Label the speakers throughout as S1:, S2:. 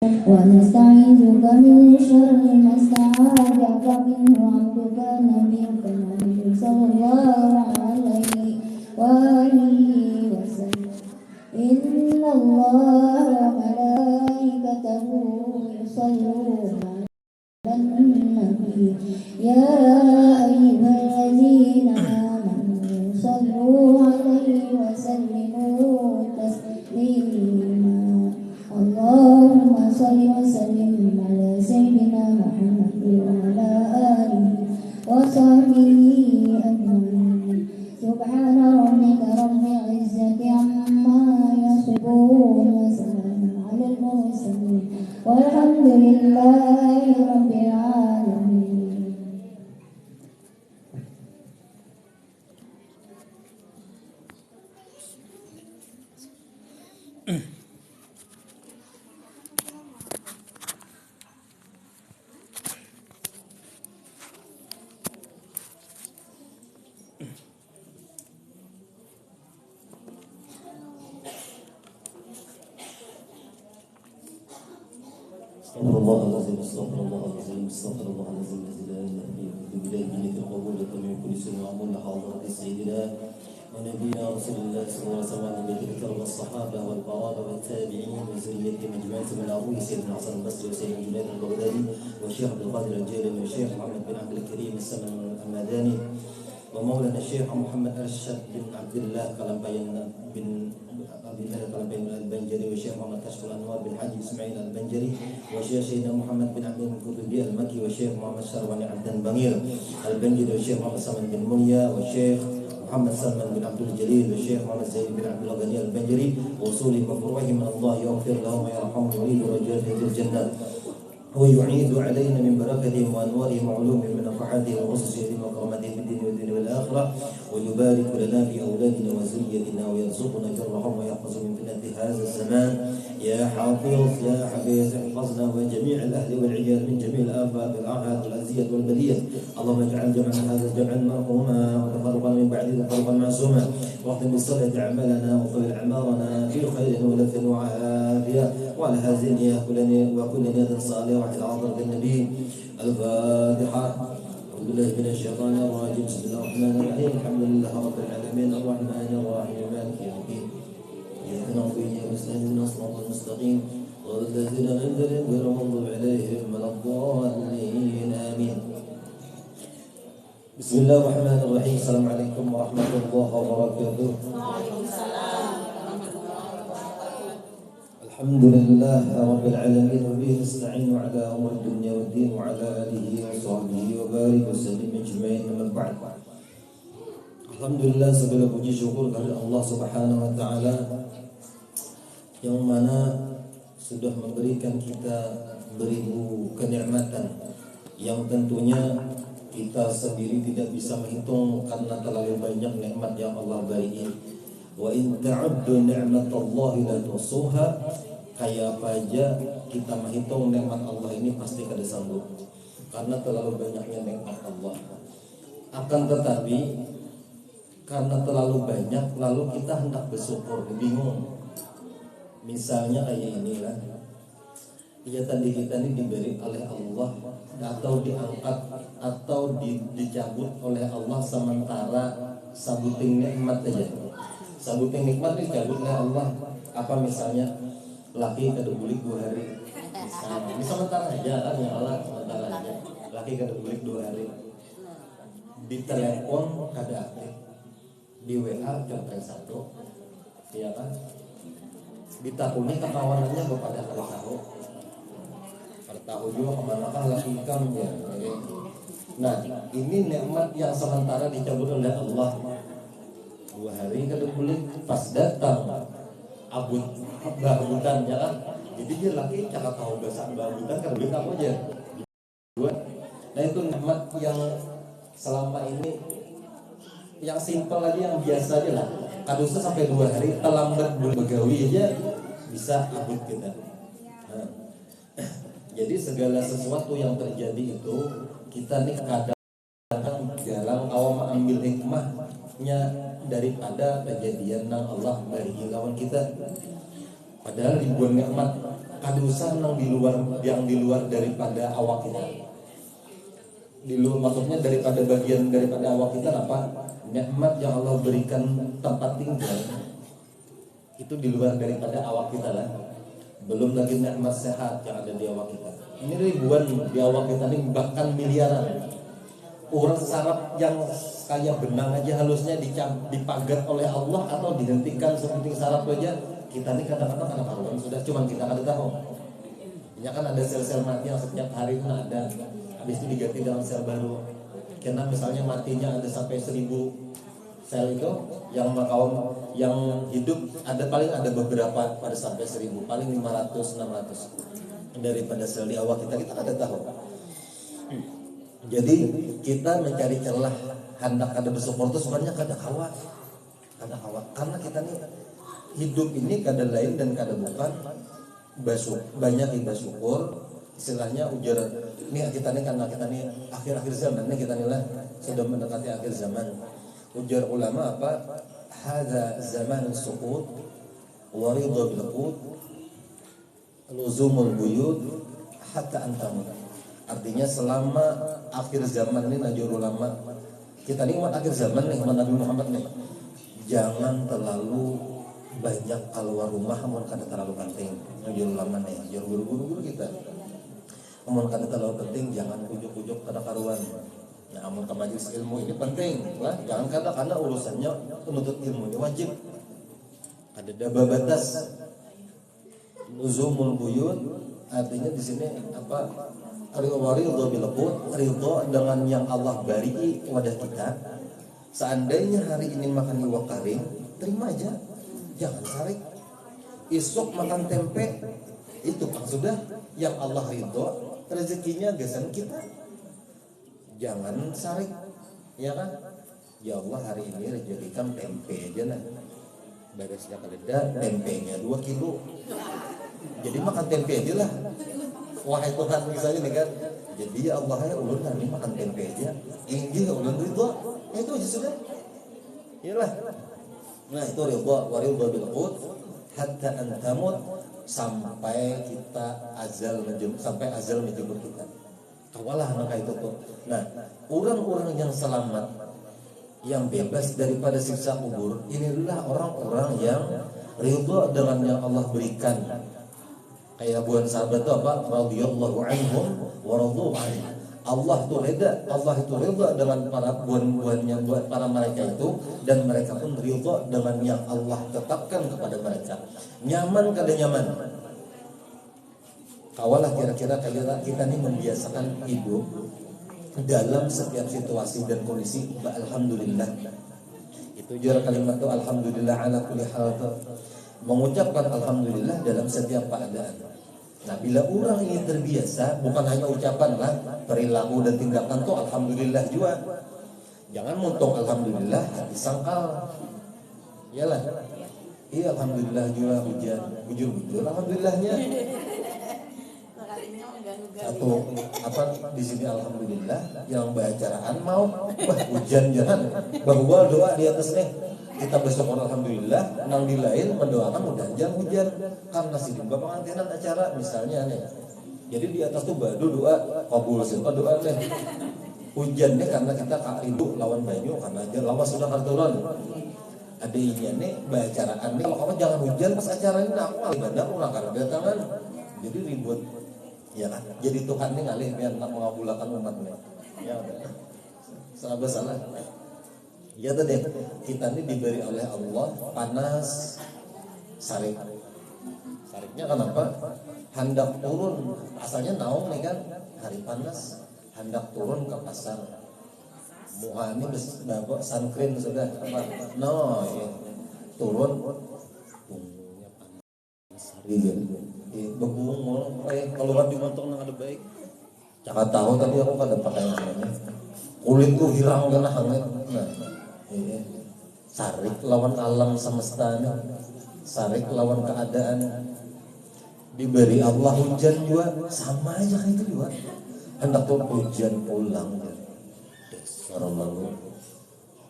S1: ونستعيذك من شر ما استعاذك منه عبدك نبيك النبي صلى الله عليه وآله وسلم إن الله وملائكته يصلون على النبي يا أيها الذين آمنوا صلوا عليه وسلموا تسليما اللهم صل وسلم على سيدنا محمد وعلى آله وصحبه أجمعين سبحان ربك رب العزة عما يصفون وسلام على المرسلين والحمد لله رب العالمين.
S2: Astagfirullahaladzim, astagfirullahaladzim, astagfirullahaladzim, billahi القبول من كل سوء وعمل حاضرة سيدنا ونبينا رسول الله صلى الله عليه وسلم بذكر والصحابة والقرابة والتابعين وزرية مجموعة من أبوه سيدنا حسن البصري وسيدنا جنيد البغدادي والشيخ عبد القادر الجيلاني والشيخ محمد بن عبد الكريم السمن الأمداني ومولانا الشيخ محمد أرشد بن عبد الله قلمبين بن البنجري والشيخ محمد كشف الأنوار بن حاج إسماعيل البنجري والشيخ سيدنا محمد بن عبد القطبي المكي والشيخ محمد شرواني عبد بنير البنجري والشيخ محمد سلمان بن منيا والشيخ محمد سلمان بن عبد الجليل والشيخ محمد زيد بن عبد الغني البنجري وصولي وفروعهم من الله يغفر لهم ويرحمهم ويريد رجال في الجنة ويعيد علينا من بركتهم وأنوارهم وعلومهم من نفحاتهم وخصوصيتهم وكرامتهم في الدين والدين والآخرة ويبارك لنا في أولادنا وزريتنا ويرزقنا برهم ويحفظ من فتنة هذا الزمان يا حافظ يا حفيظ احفظنا وجميع الأهل والعيال من جميع الآفات والآفات والأذية والبلية اللهم اجعل جمعنا هذا الجمع مرحوما وتفرقا من بعده تفرقا معصوما واختم بالصلاة أعمالنا وطول أعمارنا في خير ولف وعافية وعلى هذه وكل نية صالحة إلى حضرة النبي الفاتحة. أعوذ بالله من الشيطان الرجيم بسم الله الرحمن الرحيم الحمد لله رب العالمين الرحمن الرحيم مالك يوم الدين إياك نعبد وإياك نستعين اهدنا الصراط المستقيم غير الذين أنعمت عليهم غير المغضوب عليهم ولا الضالين آمين. بسم الله الرحمن الرحيم السلام عليكم ورحمة الله وبركاته. الحمد لله رب العالمين وبه نستعين على أمر الدنيا والدين وعلى آله وصحبه وبارك وسلم أجمعين أما بعد. Alhamdulillah segala puji syukur kepada Allah Subhanahu wa taala yang mana sudah memberikan kita beribu kenikmatan yang tentunya kita sendiri tidak bisa menghitung karena terlalu banyak nikmat yang Allah berikan. Wa in ta'uddu ni'matallahi la tuhsuha. Kayak apa aja kita menghitung nikmat Allah ini pasti kada sanggup karena terlalu banyaknya nikmat Allah. Akan tetapi karena terlalu banyak lalu kita hendak bersyukur bingung. Misalnya kayak inilah, ya tadi kita ini diberi oleh Allah atau diangkat atau dicabut oleh Allah sementara sabuting nikmat aja. Sabuting nikmat dicabut oleh Allah. Apa misalnya laki kada bulik 2 hari. Misalnya, ini sementara aja kan ya Allah, sementara aja. Laki kada bulik 2 hari. Di telepon kada aktif. Di WA contoh 1. Iya kan? Ditakuni kekawanannya kepada kada tahu. Kada tahu juga kemana kan laki ikam ya. Nah, ini nikmat yang sementara dicabut oleh Allah. 2 hari kada bulik pas datang bahutan ya kan. Jadi dia laki cakap tahu bahasa bahutan kan duit apa aja. Nah itu nikmat yang selama ini yang simpel aja yang biasa aja lah. Kadusnya sampai 2 hari terlambat begawi aja bisa abut kita. Nah, jadi segala sesuatu yang terjadi itu kita nih kadang jarang awam ambil hikmahnya daripada kejadian yang Allah bagi lawan kita. Padahal ribuan nikmat ada usaha yang di luar daripada awak kita. Di luar maksudnya daripada bagian daripada awak kita apa? Nikmat yang Allah berikan tempat tinggal itu di luar daripada awak kita lah. Belum lagi nikmat sehat yang ada di awak kita. Ini ribuan di awak kita ini, bahkan miliaran. Orang saraf yang kayak benang aja halusnya dipagar oleh Allah atau dihentikan seperti saraf aja. Kita ini kadang-kadang ada karuan sudah, cuman kita kada tahu. Ya kan ada sel-sel mati yang setiap hari itu ada, habis itu diganti dengan sel baru. Karena misalnya matinya ada sampai 1000 sel itu, yang hidup ada paling ada beberapa pada sampai 1000, paling 500-600 daripada sel di awak kita kada tahu. Jadi kita mencari celah hendak ada bersyukur itu sebenarnya kada kawat karena kita nih hidup ini kada lain dan kada bukan banyak ibadah syukur. Istilahnya ujar nih kita nih karena kita nih akhir-akhir zaman nih kita nih lah sudah mendekati akhir zaman. Ujar ulama apa? Hadza zaman suqut wa ridha bil qut luzumul buyut hatta antamut. Artinya selama akhir zaman ini najur ulama kita nih umat akhir zaman nih umat Nabi Muhammad nih, jangan terlalu banyak keluar rumah amun kada terlalu penting. Najur ulama nih, najur guru-guru kita amun kada terlalu penting jangan ujuk-ujuk kada karuan. Nah amun ke majelis ilmu ini penting lah, jangan kada karena urusannya penuntut ilmu ini wajib ada daba batas. Luzumul buyut artinya di sini apa? Ridho bil qut, ridho dengan yang Allah beri wadah kita. Seandainya hari ini makan iwak kering, terima aja, jangan sarik. Esok makan tempe, itu kan sudah yang Allah ridho, rezekinya gesan kita. Jangan sarik, ya kan? Ya Allah hari ini rezekikan tempe aja nah. Beresnya kaleda tempenya 2 kilo. Jadi makan tempe aja lah. Wahai Tuhan misalnya nih kan, jadi ya Allah ya ulun nanti makan tempe aja, inggih ulun ridho, itu aja sudah, iyalah. Nah itu ridho, waridho bil qut, hatta antamut sampai kita sampai azal menjemput kita. Kawalah maka itu tuh. Nah orang-orang yang selamat, yang bebas daripada siksa kubur, inilah orang-orang yang ridho dengan yang Allah berikan. Kayak buan sahabat itu apa? Radhiyallahu anhum wa radu anhu. Allah itu ridha dengan para buan-buannya, buat para mereka itu, dan mereka pun ridha dengan yang Allah tetapkan kepada mereka. Nyaman kada nyaman. Kawalah kira-kira kita ini membiasakan hidup dalam setiap situasi dan kondisi alhamdulillah. Itu jual kalimat itu alhamdulillah ala kulli hal. Mengucapkan alhamdulillah dalam setiap keadaan. Nah bila orang ini terbiasa, bukan hanya ucapan lah, perilaku dan tindakan tuh alhamdulillah juga. Jangan muntung alhamdulillah hati sangkal. Iyalah. Iya alhamdulillah juga hujan, bujur alhamdulillahnya. Satu apa di sini alhamdulillah, yang bacaan mau hujan jangan bahwa doa di atas nih. Kita bersyukur alhamdulillah, nang di lain mendoakan mudah-mudahan hujan karena sih pengantinan acara misalnya nih. Jadi di atas tuh badu doa kabul siapa doa nih. Hujan nih karena kita rindu lawan banyu karena aja lawas sudah karturan. Ada ini nih bacaraan nih kalau kamu jangan hujan pas acara ini aku ibadah ulang karena datangan. Jadi ribut. Ya kan? Jadi Tuhan nih ngalih biar nak mengabulkan umatnya. Ya udah. Salah. Ya tadi kita ini diberi oleh Allah panas sarik. Sariknya kenapa? Hendak turun, asalnya naung nih kan hari panas, hendak turun ke pasar. Muha ini bawa sunscreen sudah apa? No, ya. Turun punggungnya panas. Iya. Bebung, keluar di motor nang ada baik. Jangan tahu tapi aku kada pakai namanya. Kulit tuh hilang kena hangat. Nah. Sarik lawan alam semesta, sarik lawan keadaan. Diberi Allah hujan juga sama aja kayak itu juga. Hendak tuh hujan pulang. Dasar lalu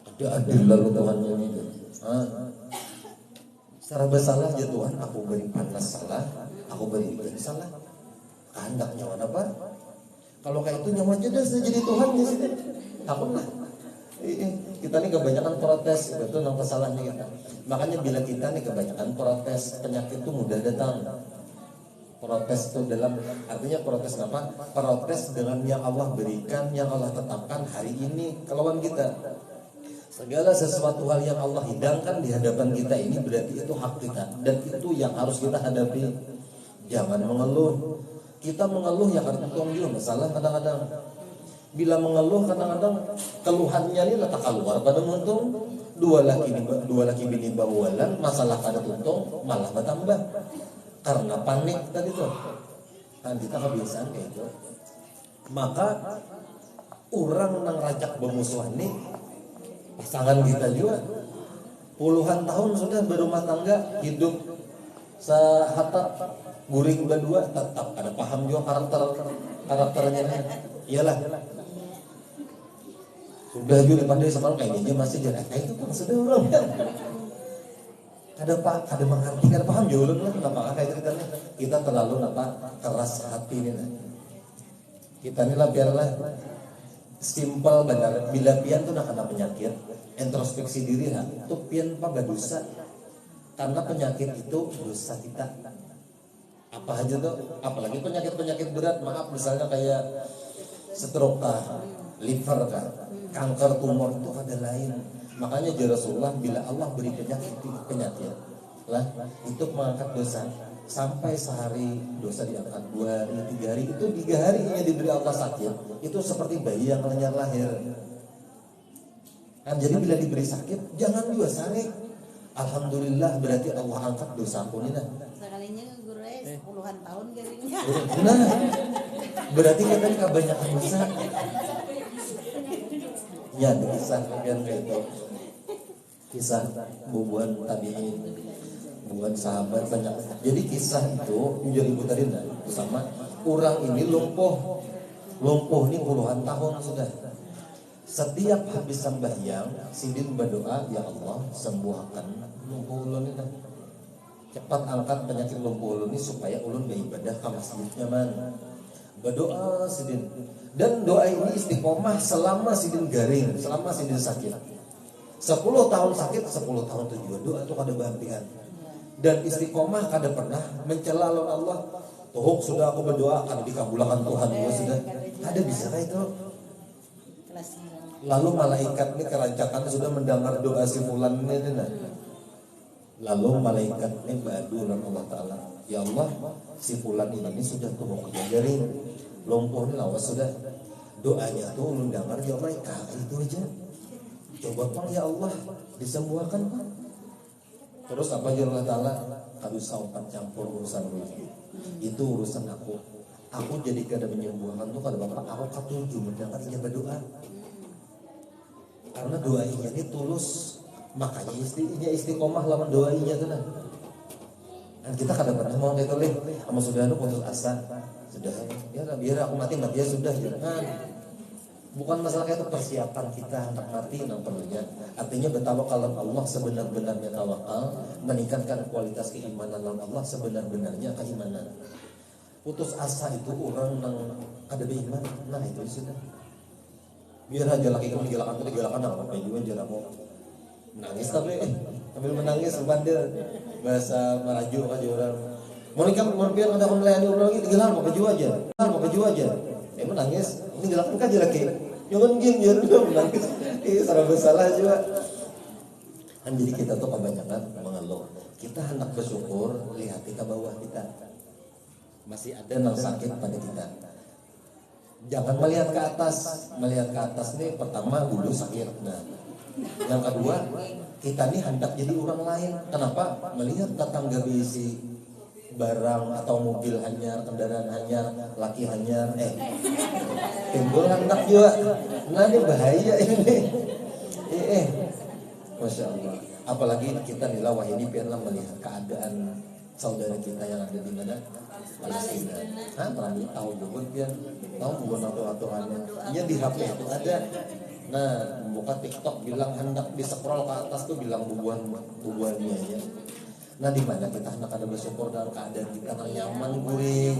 S2: ada adil lalu Tuhan ini. Secara bersalah aja Tuhan aku beri panas salah. aku beri salah kehendak nyawa apa? Kalau kayak itu nyawa aja dah jadi Tuhan di sini. Aku lah. Kita nih kebanyakan protes, itu yang kesalahan kita. Makanya bila kita nih kebanyakan protes, penyakit itu mudah datang. Protes itu dalam artinya protes apa? Protes dengan yang Allah berikan, yang Allah tetapkan hari ini kelawan kita. Segala sesuatu hal yang Allah hidangkan di hadapan kita ini berarti itu hak kita, dan itu yang harus kita hadapi. Jangan mengeluh. Kita mengeluh ya karena juga masalah kadang-kadang. Bila mengeluh kadang-kadang keluhannya ini letak keluar pada muntung dua laki bini bawalan masalah pada tuntung malah bertambah karena panik tadi tuh. Kan kita kebiasaan kayak itu. Maka orang nang rajak bermusuhan nih pasangan kita juga puluhan tahun sudah berumah tangga hidup sehatap guring berdua tetap ada paham juga karakternya iyalah sudah juga pandai sama kayak dia masih jadi itu kan sudah orang ada mengerti ada paham juga lah kenapa kayak ceritanya kita terlalu keras hati nih kita nih lah biarlah simple benar bila pian tuh nak kena penyakit introspeksi diri itu pian apa dosa karena penyakit itu dosa kita apa aja tuh apalagi penyakit berat maaf misalnya kayak stroke liver kanker tumor itu ada lain. Makanya Rasulullah bila Allah beri penyakit lah itu mengangkat dosa sampai sehari dosa diangkat 2 hari 3 hari itu 3 hari yang diberi Allah sakit itu seperti bayi yang lenyar lahir. Kan jadi bila diberi sakit jangan juga sarik. Alhamdulillah berarti Allah angkat dosa aku ini.
S3: Sekalinya guru puluhan tahun garingnya.
S2: Nah, berarti kita kebanyakan dosa. Ya, ada kisah kayak itu. Kisah bubuhan tabi'in, bubuhan sahabat banyak. Jadi kisah itu menjadi butarin sama orang ini lumpuh ini puluhan tahun sudah. Setiap habis sembahyang, sidin berdoa, ya Allah sembuhkan lumpuh ulun ini. Cepat angkat penyakit lumpuh ulun ini supaya ulun beribadah ke masjid nyaman. Berdoa sidin. Dan doa ini istiqomah selama sidin garing, selama sidin sakit. 10 tahun sakit, 10 tahun tujuan doa itu kada berhentian. Dan istiqomah kada pernah mencela Allah. Tuh sudah aku berdoa kada dikabulkan Tuhan juga sudah. Ada bisa kayak itu. Lalu malaikat ini kerancakan sudah mendengar doa si fulan ini. Lalu malaikat ini beradu dengan Allah Ta'ala. Ya Allah, si fulan ini sudah tuh garing. Lumpuh ini lawas sudah doanya tuh ulun dengar ya mereka itu aja coba pang ya Allah disembuhkan Pak. Terus apa ya Allah Ta'ala kalau saupan campur urusan rezeki itu urusan aku jadi kada menyembuhkan tuh kada bapak aku katuju mendengar ia berdoa karena doanya ini tulus makanya istiqomah lawan doanya tuh dan kita kada pernah mau kayak toleh sama saudara putus asa sudah ya biar aku mati ya sudah jangan bukan masalah itu persiapan kita hendak mati yang perlunya artinya bertawakal Allah sebenar-benarnya tawakal meningkatkan kualitas keimanan Allah sebenar-benarnya keimanan. Putus asa itu orang yang ada beriman nah itu sudah biar aja laki kamu digalakan apa juga jangan mau nangis tapi sambil menangis bandel bahasa Melayu aja orang mau biar ada melayani orang lagi digelar mau baju aja menangis ini gelakan kan lagi jangan gini menangis salah bersalah juga kan jadi kita tuh kebanyakan mengeluh kita hendak bersyukur lihat kita bawah kita masih ada yang sakit pada kita jangan melihat ke atas nih pertama dulu sakit nah yang kedua kita nih hendak jadi orang lain kenapa melihat tetangga bisi barang atau mobil hanyar, kendaraan hanyar, laki hanyar, timbul hendak juga. Nah ini bahaya ini. Masya Allah. Apalagi kita nih wah ini biarlah melihat keadaan saudara kita yang ada di mana Palestina. Pernah tahu juga biar tahu bukan aturannya. Iya di HP itu ada. Nah membuka TikTok bilang hendak di scroll ke atas tuh bilang bubuannya ya. Nah di mana kita hendak ada bersyukur dalam keadaan kita nyaman guring,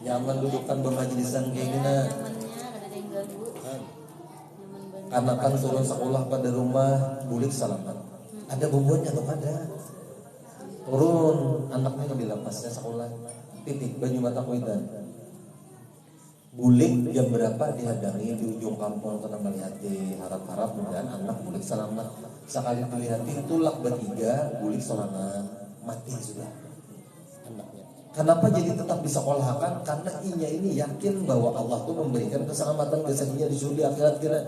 S2: nyaman dudukan bermajlisan kayak gini.
S3: Nyamannya kada ada yang ganggu. Nyaman banget.
S2: Karena kan turun sekolah pada rumah bulik salaman. Ada bubuannya atau ada? Turun anaknya ngambil lapasnya sekolah. Titik baju mata kuitan. Bulik jam berapa dihadangi di ujung kampung kena melihati harap-harap dan anak bulik salaman. Sekali melihati tulak bertiga bulik sorangan mati sudah anaknya. Kenapa jadi tetap disekolahkan? Karena inya ini yakin bahwa Allah tuh memberikan keselamatan kesaksiannya di surga akhirat kira.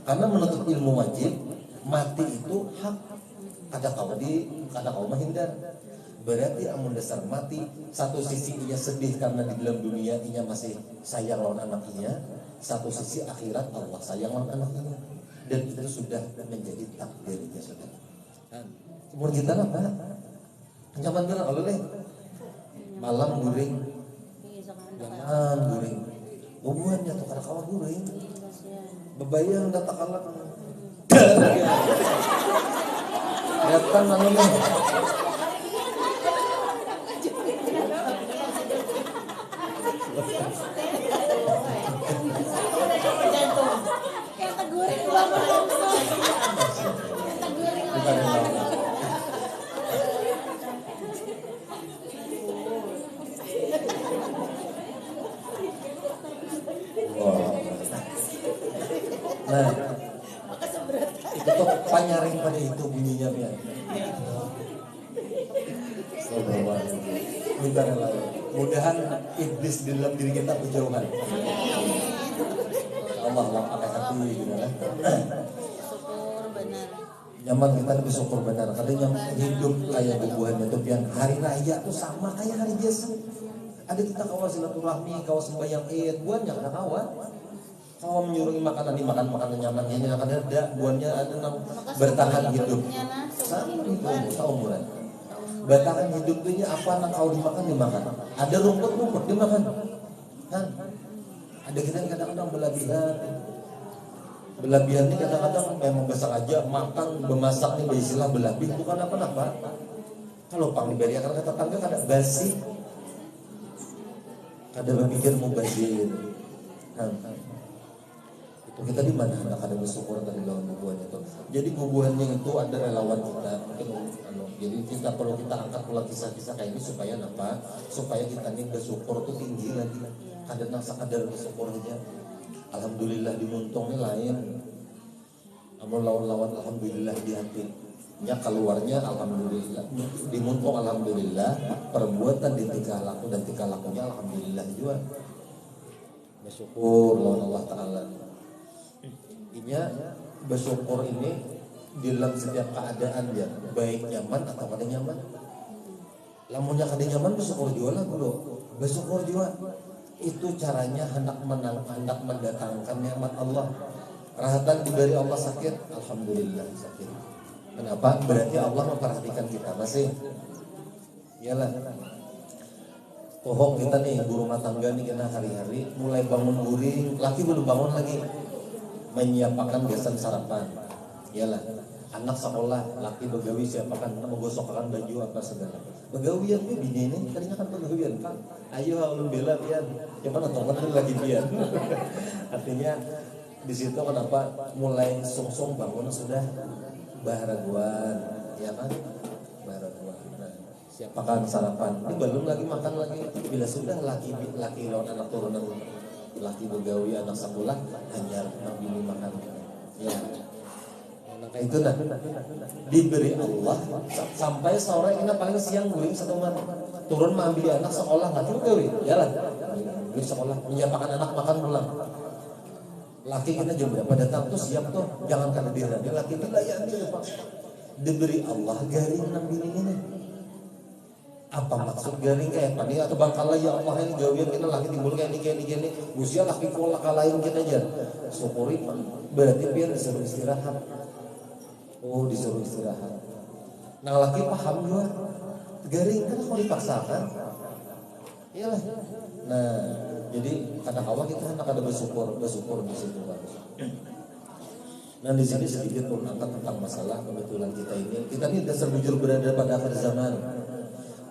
S2: Karena menuntut ilmu wajib, mati itu hak. Kada kau menghindar. Berarti amun dasar mati, satu sisi ia sedih karena di dalam dunia ia masih sayang lawan anaknya, satu sisi akhirat Allah sayang lawan anaknya, dan itu sudah menjadi takdirnya sudah. Kemudian kita apa? Nyaman benar kalau leh malam guring, jangan guring, bubuannya tuh kada kawan guring, bebayang datang kalak, datang namanya.
S3: Kayak teguring banget langsung. Teguring lagi.
S2: Nah, itu tuh panyaring pada itu bunyinya ya. Minta lain. Mudahan iblis di dalam diri kita berjauhan. Allah pakai hati gitu kan.
S3: Syukur benar.
S2: Nyaman kita lebih syukur benar. Katanya hidup kayak bubuhannya tuh yang hari raya tuh sama kayak hari biasa. Ada kita kawan silaturahmi, kawan sembahyang Id, buannya kada kawan. Kawan menyuruhi makanan dimakan makanan nyaman ini kada ada buannya ada bertahan hidup. Sama itu seumuran. Bertahan hidup itu apa nak kau dimakan. Ada rumput dimakan. Kan? Ada kita yang kadang-kadang Belabihan ini kadang-kadang memang besar aja makan bemasak nih beristilah belabih bukan apa-apa. Kalau pang diberi akan kata tangga kada basi. Kada berpikir mau bazir. Itu kita di mana hendak ada bersyukur dari lawan bubuhan itu. Jadi bubuhannya itu ada relawan kita mungkin jadi kita perlu kita angkat pula kisah-kisah kayak ini supaya apa? Supaya kita ini bersyukur tuh tinggi lagi. Ada nasa kadar bersyukur aja. Alhamdulillah dimuntung ini lain. Namun lawan-lawan alhamdulillah di hati. Ya keluarnya alhamdulillah. Dimuntung alhamdulillah. Perbuatan di tingkah laku dan tingkah lakunya alhamdulillah juga. Bersyukur lawan Allah Ta'ala. Inya bersyukur ini dalam setiap keadaan ya, baik nyaman atau kada nyaman. Lamunnya kada nyaman bersyukur juga lah bro. Bersyukur juga. Itu caranya hendak mendatangkan nikmat Allah. Rahatan diberi Allah sakit, alhamdulillah sakit. Kenapa? Berarti Allah memperhatikan kita masih. Iyalah. Pohong kita nih, ibu rumah tangga nih kita hari-hari mulai bangun guring, laki belum bangun lagi. Menyiapkan besan sarapan. Iyalah. Anak sekolah, laki begawi siapakan, menggosokkan baju apa segala. Begawian nih bini ini, tadinya kan begawian kan. Ayo ulun bela pian. Yang mana tonton lagi pian. Artinya di situ kenapa mulai sungsung bangun sudah baharaguan, ya kan? Baharaguan. Nah, siapakan sarapan. Ini belum lagi makan lagi. Bila sudah laki lawan anak turunan, laki begawi anak sekolah hanya ngambil makan. Ya. Itu nah diberi Allah sampai sore ini paling siang guling satu malam turun mengambil anak sekolah nggak juga jalan guling sekolah menyiapkan anak makan pulang laki kita jam berapa datang tuh siap tuh jangan kada dirani laki dilayani Pak diberi Allah garing ngambil ini apa maksud garing kayak apa nih atau bangkala ya Allah ini gawian kita laki timbul kayak ini usia laki pola kalahin kita aja syukuri berarti biar disuruh istirahat. Oh disuruh istirahat. Nah laki paham juga. Garing kan mau dipaksakan. Iyalah. Nah jadi kata kawan kita hendak ada bersyukur di situ kan. Nah di sini sedikit pun angkat tentang masalah kebetulan kita ini. Kita ini sudah terbujur berada pada akhir zaman.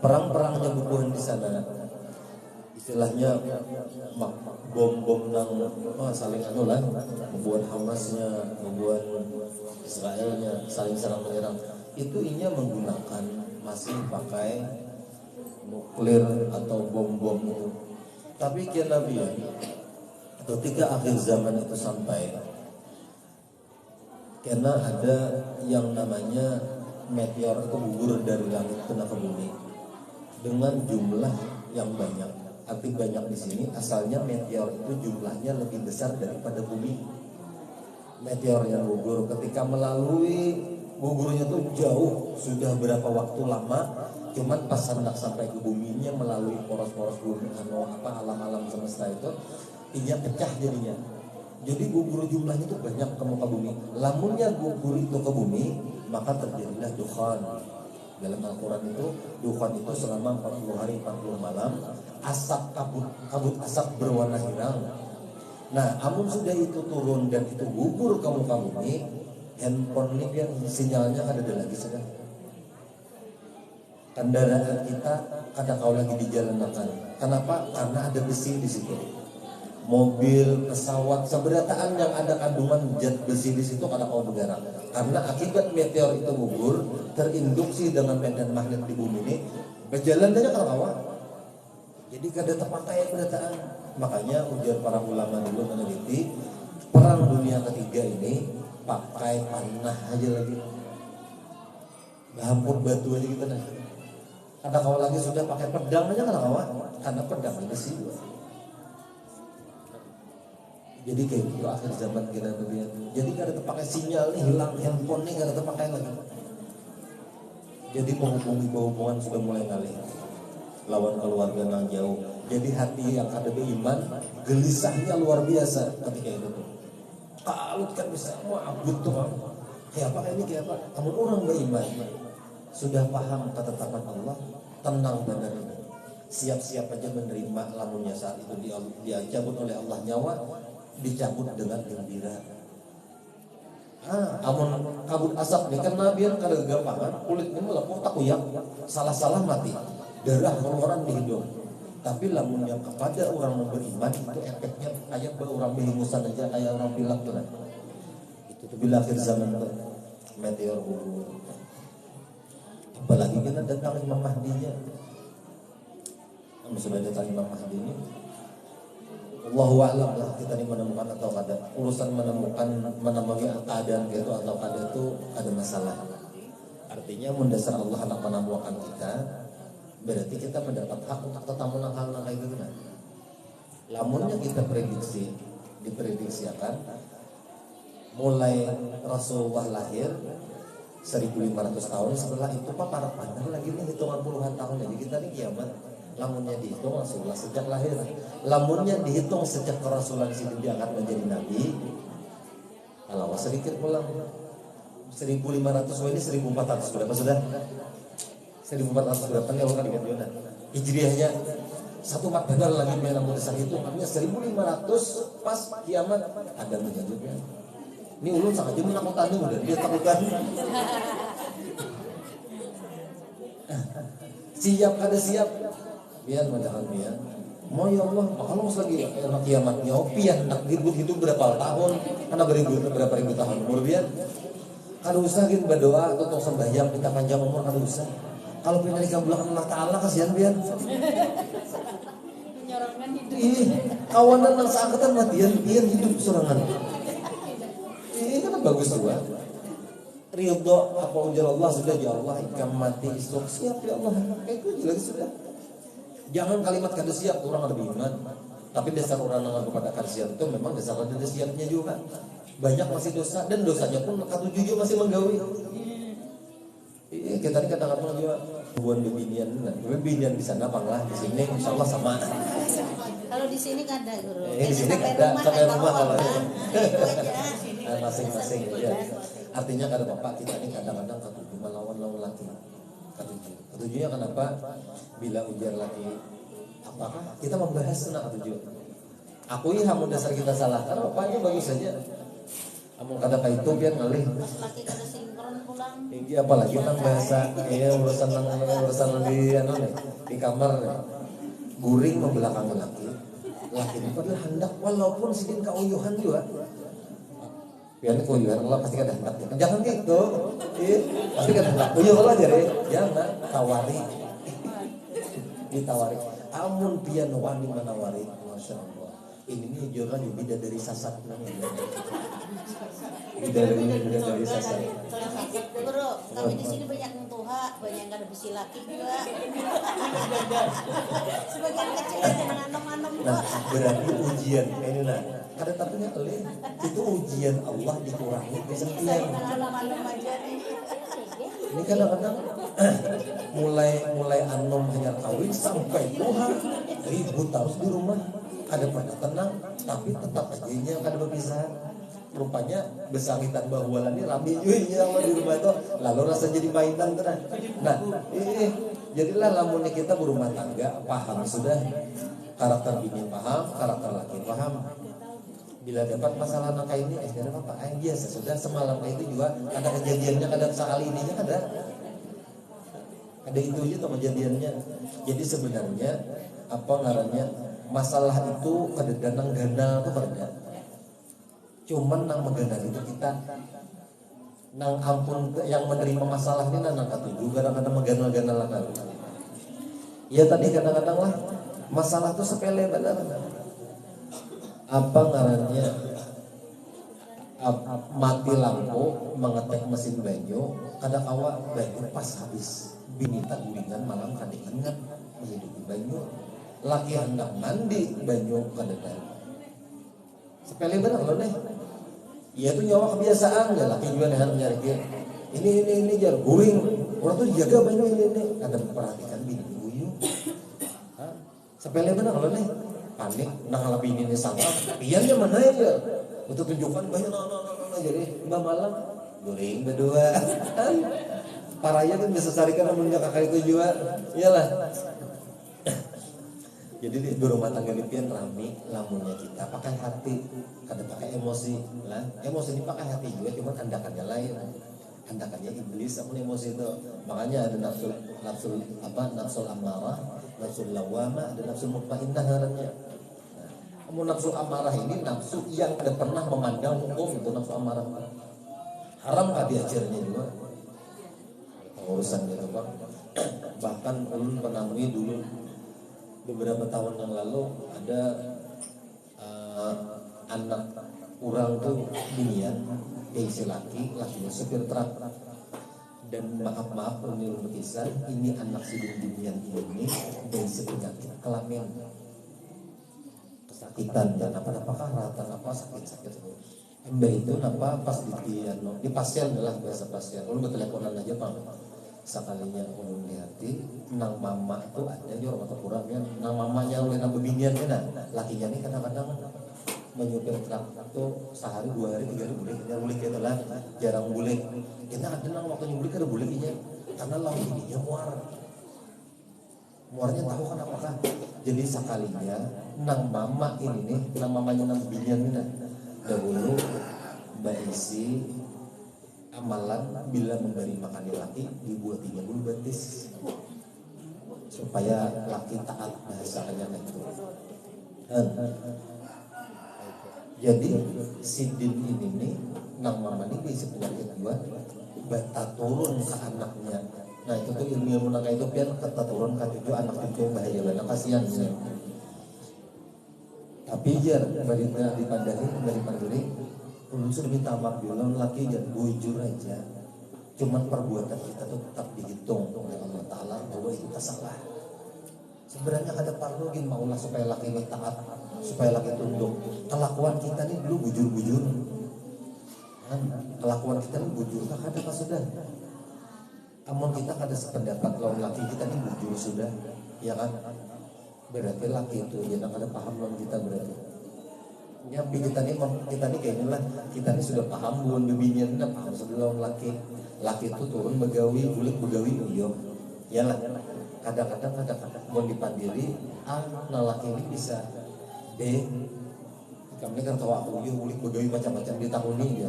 S2: perang-perangnya bubuhan di sana, istilahnya bom-bom nang saling lah, bubuhan Hamasnya, bubuhan Israelnya saling serang menyerang, itu inya menggunakan masih pakai nuklir atau bom-bom itu. Tapi kian Nabi ketika akhir zaman itu sampai, karena ada yang namanya meteor itu gugur dari langit kena ke bumi dengan jumlah yang banyak. Arti banyak di sini asalnya meteor itu jumlahnya lebih besar daripada bumi. Meteor yang gugur ketika melalui gugurnya tuh jauh, sudah berapa waktu lama, cuman pas hendak sampai ke buminya melalui poros-poros bumi alam-alam semesta itu, inya pecah jadinya. Jadi gugur jumlahnya itu banyak ke muka bumi. Lamunnya gugur itu ke bumi, maka terjadilah dukhan. Dalam Al-Quran itu, dukhan itu selama 40 hari 40 malam, asap kabut asap berwarna hitam. Nah, amun sudah itu turun dan itu gugur ke muka bumi, handphone ini yang sinyalnya ada lagi sudah. Kendaraan kita kadang kau lagi di jalan makan. Kenapa? Karena ada besi di situ. Mobil, pesawat, seberataan yang ada kandungan zat besi di situ kadang kau bergerak. Karena akibat meteor itu gugur, terinduksi dengan medan magnet di bumi ini, berjalan saja kadang kau. Jadi kada terpakai berataan. Makanya ujar para ulama dulu meneliti perang dunia ketiga ini pakai panah aja lagi, hampur batu aja gitu nah. Ada kau lagi sudah pakai pedang aja kan kawan, karena pedang besi. Jadi kayak gitu akhir zaman kita dunia. Jadi gak ada terpakai sinyal nih, hilang handphone nih gak ada terpakai lagi. Jadi hubungan sudah mulai ngalih. Lawan keluarga yang jauh. Jadi hati yang ada beriman gelisahnya luar biasa ketika itu tuh. Kalau kan bisa mau abut tuh kayak apa ini kayak apa? Kamu orang beriman sudah paham ketetapan Allah, tenang benar ini. Siap-siap aja menerima lamunnya saat itu dia cabut oleh Allah nyawa, dicabut dengan gembira. Amun kabut asap nih kan nabian kada gampangan kulitnya melepuh tak uyak, salah-salah mati, darah keluaran di hidung. Tapi lamun yang kepada orang beriman itu efeknya kayak orang behingusan aja, kayak orang pilek tuh. Itu tuh bila akhir zaman tuh meteor gugur. Apalagi kita datang Imam Mahdinya. Kamu sudah datang Imam Mahdi ini. Allahu a'lam lah kita ini menemukan atau kada. Urusan menemui keadaan gitu atau kada itu ada masalah. Artinya mendasar Allah anak menemukan kita, berarti kita mendapat hak untuk tetap menangkal kayak gitu kan. Lamunnya kita diprediksikan mulai Rasulullah lahir 1500 tahun, setelah itu para pandang lagi nih hitungan puluhan tahun. Jadi kita nih kiamat. Lamunnya dihitung Rasulullah sejak lahir, lamunnya dihitung sejak Rasulullah diangkat menjadi nabi, kalau sedikit pulang 1500 ini 1400 berapa sudah? 1400 berapa nih orang dengan Yona Hijriahnya 14 benar lagi memang dasar itu namanya 1500 pas kiamat ada menjadinya. Ini ulun sangat jadi menakutkan udah dia takutkan. Siap kada siap biar macam biar mau ya Allah kalau lagi anak kiamatnya pian nak hidup berapa tahun anak berapa ribu tahun umur biar kada usah gitu berdoa atau sembahyang minta panjang umur kada usah. Kalau pindah dikabulkan Allah Ta'ala kasihan biar
S3: menyorongkan hidup.
S2: Kawanan yang seangkatan matian pian hidup sorangan. Kan bagus juga. Ridho apa ujar Allah sudah ya Allah ikam mati istok siap ya Allah kayak itu lagi sudah. Jangan kalimat kada siap orang ada iman, tapi dasar orang yang kepada kada siap itu memang dasar ada siapnya juga. Banyak masih dosa dan dosanya pun katujuh masih menggawi. Kita ini kata-kata juga hubungan bebinian di sana banglah di sini insyaallah sama.
S3: Kalau di sini kada guru.
S2: Di sini kada sampai rumah kalau masing-masing ya. Artinya kada bapak kita ini kadang-kadang ketujuh melawan laki. Ketujuhnya kenapa? Bila ujar laki apakah kita membahas tentang ketujuh. Akui hamun dasar kita salah. Karena bapaknya bagus saja. Amun kada itu biar ngalih.
S3: Laki kada sinkron pulang.
S4: Tinggi apalagi nang bahasa urusan di kamar guring membelakangi laki itu adalah hendak walaupun sedikit keuyuhan juga. Biarnya keuyuhan Allah pasti ada hendak. Jangan gitu. Pasti ada hendak. Uyuh Allah jadi jangan tawari. Ditawari. Amun pian wani manawari. Masya Allah. Ini nih jurah juga dari sasak namanya. Dari sasak.
S3: Bro, kami di sini banyak yang tuha, banyak yang ada besi laki juga. Sebagian kecil aja dengan anom-anom juga.
S4: Nah, berarti ujian ini nah. Kada tapinya kali itu ujian Allah dikurangi kesempatan.
S3: Anom-anom aja nih.
S4: Ini kadang-kadang mulai anom hanya kawin sampai Tuhan ribut terus di rumah. Ada pada tenang, tapi tetap aja kada berpisah. Rupanya besangitan bahualan ini rame juga di rumah itu. Lalu rasa jadi mainan terang. Nah, jadilah lamunnya kita berumah tangga paham sudah karakter bini paham, karakter laki paham. Bila dapat masalah nangka ini, jadi apa? Biasa sudah semalam itu juga ada kejadiannya, ada sekali ininya ada itu aja tuh kejadiannya. Jadi sebenarnya apa ngarannya masalah itu kededanang ganal tuh kerja. Cuman nang meganal itu kita nang ampun yang menerima masalah ini nang katuju kadang-kadang meganal-ganal lah. Ya tadi kadang-kadang lah masalah tuh sepele benar. Apa ngarannya mati lampu mengetek mesin banyu kadang awak banyu pas habis binita gulingan malam kada ingat menghidupi banyu laki hendak mandi banyu kada sepele benar loh nih. Ya itu nyawa kebiasaan ya laki juga nih nyari ini jar guling orang tuh jaga banyu ini kada memperhatikan bini guyu sepele benar loh nih. Panik, nah lebih ini sangkap, piannya mana ya? Untuk tunjukkan banyak jadi mbak malam guring berdua. Parahnya kan bisa carikan namanya kakak itu juga, iyalah. Jadi di rumah tangga ini pian rame, lamunnya kita pakai hati, kada pakai emosi, lah. Emosi ini pakai hati juga, cuma andakannya lain. Andakannya iblis, apa emosi itu? Makanya ada nafsul amarah, nafsul lawamah, ada nafsul mutmainnah namanya. Nafsu amarah ini nafsu yang tidak pernah memandang hukum itu nafsu amarah. Haram gak diajarnya juga. Urusan gitu Pak. Bahkan ulun menemui dulu beberapa tahun yang lalu ada anak orang tuh binian isi lakinya supir truk dan maaf menurut kisah ini anak si binian ini dari penyakit kelamin kesakitan dan apakah rata apa sakit mbak itu napa pas di pasien adalah biasa pasien ulun berteleponan aja Pak sekalinya ulun lihati nang mama tuh ada juga orang kurang ya nang mamanya oleh nang bebinian kan lakinya ini kadang-kadang menyupir truk itu sehari 2 hari 3 hari boleh kita lah jarang boleh kita ada nang waktu nyulik ada boleh inya karena lawan ininya muarnya tahu kan apakah jadi sekalinya nang mama ini nih nang mamanya nang binian ini dahulu mbak isi amalan bila memberi makan laki dibuatinya bulu betis supaya laki taat bahasanya itu. Jadi si din ini nih nang mama ini bisa penyakit juga bata turun ke anaknya. Nah itu tuh ilmu menangka itu biar kata turun ke itu anak itu bahaya banget kasihan sih. Tapi jar berita dari pandiri ulun sudah minta maaf dulu laki jangan bujur aja. Cuman perbuatan kita tuh tetap dihitung oleh Allah Ta'ala bahwa kita salah. Sebenarnya ada perlu gin maulah supaya laki ini taat, supaya laki tunduk. Kelakuan kita nih dulu bujur-bujur. Kelakuan kita nih bujur tak ada pas sudah. Amun kita ada sependapat lawan laki kita nih bujur sudah, ya kan? Berarti laki itu jangan ada paham lawan kita berarti. Ya kita nih kayaknya lah kita nih sudah paham bukan bebinian nih paham sudah lawan laki. Laki itu turun begawi, bulik begawi uyo. Ya lah. Kadang-kadang mau dipandiri nah laki ini bisa kami kan tahu aku uyo bulik begawi macam-macam di tahun ini ya.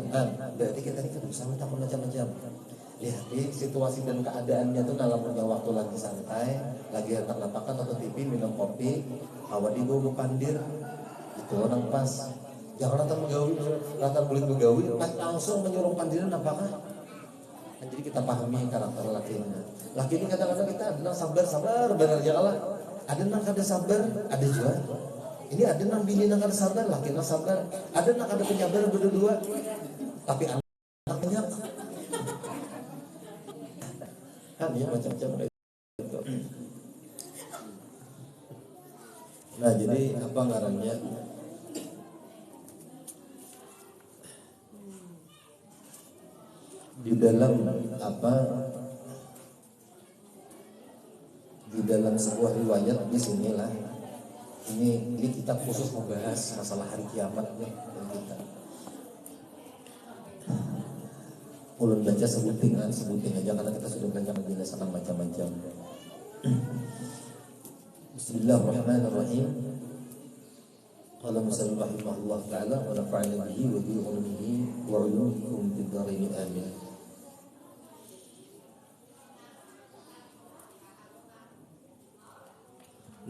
S4: Berarti kita ini kan bisa minta macam-macam. lihat situasi dan keadaannya tuh dalam punya waktu lagi santai, lagi enak-enakan atau TV minum kopi, hawa di bawah pandir, itu orang pas. Jangan datang begawi, datang kulit begawi, pas langsung menyuruh pandiran apakah? Nah, jadi kita pahami karakter laki ini. Laki ini kadang-kadang kita ada sabar, benar aja kalah. Ada nang kada sabar, ada juga. Ini ada nang bini nang kada sabar, laki nang sabar. Ada nang kada penyabar berdua. Tapi anaknya kan ya macam-macam itu. Nah jadi apa ngarannya? Di dalam apa? Di dalam sebuah riwayat di sinilah. Ini kita khusus membahas masalah hari kiamat nih kita. Ulun baca sebutin aja karena kita sudah banyak menjelaskan macam-macam. Bismillahirrahmanirrahim. Qala musannif rahimahullah ta'ala wa nafa'ana bihi wa bi ulumuhi wa ulumikum fid dharain amin.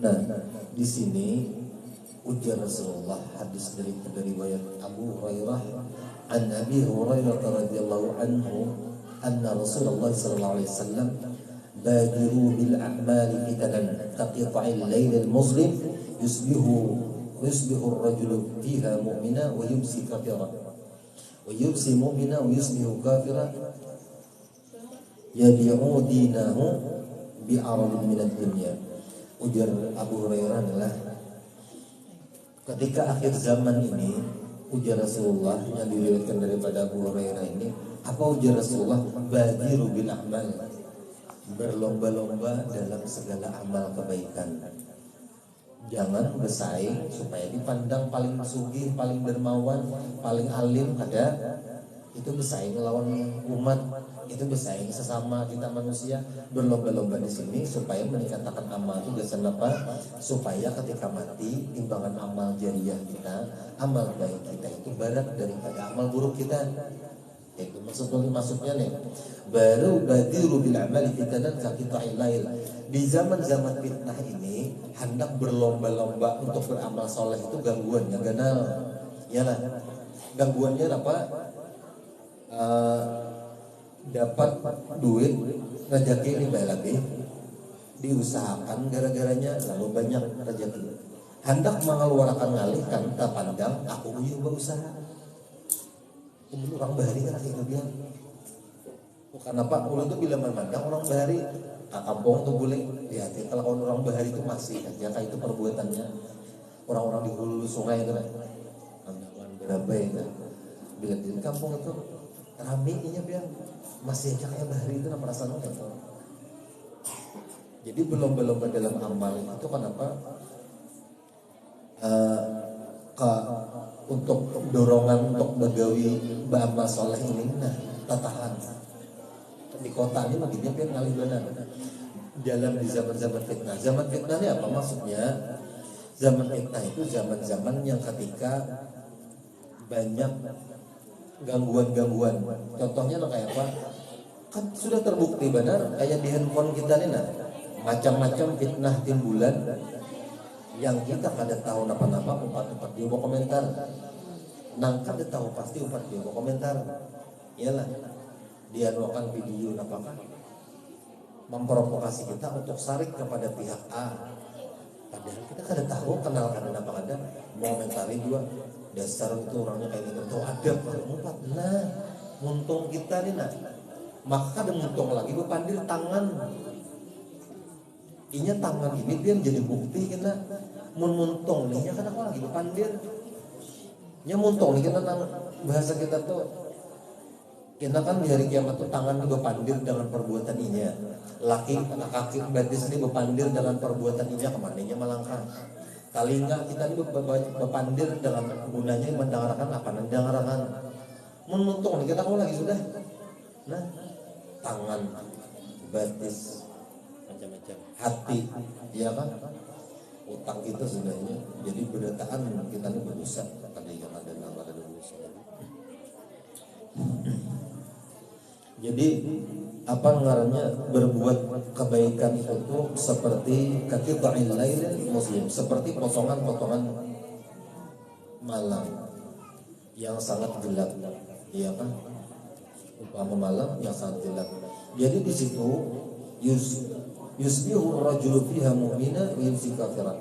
S4: Nah, di sini ujar Rasulullah hadis dari riwayat Abu Hurairah an Abi Hurairah radhiyallahu anhu anna Rasulullah sallallahu alaihi wasallam badiru bil a'mali fitanan taqita'il lail al muslim yusbihu ar-rajulu fiha mu'mina wa yumsi kafira wa yumsi mu'mina wa yusbihu kafira yabi'u dinahu bi'aradin min ad-dunya. Ujar Abu Hurairah adalah ketika akhir zaman ini, ujar Rasulullah yang diriwayatkan daripada Abu Hurairah ini, apa ujar Rasulullah? Badiru bil a'mal, berlomba-lomba dalam segala amal kebaikan. Jangan bersaing supaya dipandang paling sugih, paling dermawan, paling alim, ada itu bersaing lawan umat, itu bersaing sesama kita manusia. Berlomba-lomba di sini supaya meningkatkan amal itu dasar apa? Supaya ketika mati timbangan amal jariah kita, amal baik kita itu berat daripada amal buruk kita. Itu maksudnya nih. Baru badiru bil amali fitanan kaqita'il lail. Di zaman-zaman fitnah ini hendak berlomba-lomba untuk beramal soleh itu gangguannya ganal. Iyalah. Gangguannya apa? Dapat duit rezeki ini baik lagi diusahakan gara-garanya lalu banyak rezeki hendak mengeluarkan ngalihkan tak pandang aku uyuh berusaha orang bahari kan itu bilang bukan apa ulah tuh bila memandang orang bahari kampung tuh boleh lihat kalau orang bahari itu masih aja kayak itu perbuatannya orang-orang di hulu sungai itu kan berapa itu bila di kampung itu ramainya biar masih aja kayak bahari itu nama rasanya itu. Jadi berlomba-lomba dalam amal itu kenapa? Untuk dorongan untuk begawi beramal soleh ini, nah tatahan di kota ini makinnya biar ngalih benar. Dalam di zaman-zaman fitnah. Zaman fitnah ini apa maksudnya? Zaman fitnah itu zaman-zaman yang ketika banyak gangguan-gangguan. Contohnya kayak apa? Kan sudah terbukti benar kayak di handphone kita nih nah. Macam-macam fitnah timbulan yang kita kada tahu napa-napa umpat di bawah komentar. Nang kada tahu pasti umpat di bawah komentar. Iyalah. Dia nuakan video napakah memprovokasi kita untuk sarik kepada pihak A. Padahal kita kada tahu kenal kada napa kada mau komentari juga. Dasar itu orangnya kayak gitu tuh ada berempat. Nah, muntung kita nih nah. Maka ada muntung lagi berpandir tangan. Inya tangan ini dia jadi bukti kena muntung nih nya kan aku lagi berpandir. Nya muntung nih kita bahasa kita tuh kita kan di hari kiamat tuh tangan berpandir dengan perbuatan inya. Laki kaki betis ini berpandir dengan perbuatan inya kemana melangkah. Talinga kita ini berpandir dengan gunanya mendengarkan apa? Mendengarkan. Menuntung kita kau lagi sudah. Nah, tangan, batis, macam-macam, hati, ya kan? Utang kita sebenarnya. Jadi berdataan kita ini berdosa. Ada yang ada nama ada dosa. Jadi
S2: apa ngarannya berbuat kebaikan itu tuh seperti qita'il lailil muslim, seperti potongan-potongan malam yang sangat gelap, iya kan? Umpama malam yang sangat gelap. Jadi di situ yusbihu rajulu fiha mu'mina wa yumsi kafiran.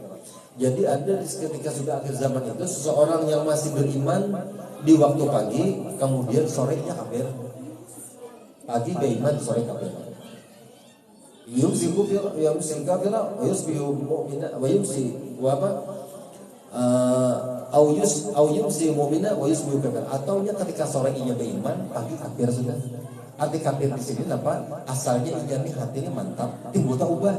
S2: Jadi ada ketika sudah akhir zaman itu seseorang yang masih beriman di waktu pagi, kemudian sorenya kafir. Pagi beriman, sore kafir. Yumsi kafir, wa yusbihu mu'mina wa yumsi wa apa? Au yumsi mu'mina wa yusbihu kafir. Atau ketika sore inya beriman, pagi kafir sudah. Arti kafir di sini apa? Asalnya inya nih hatinya mantap, timbul tak ubah.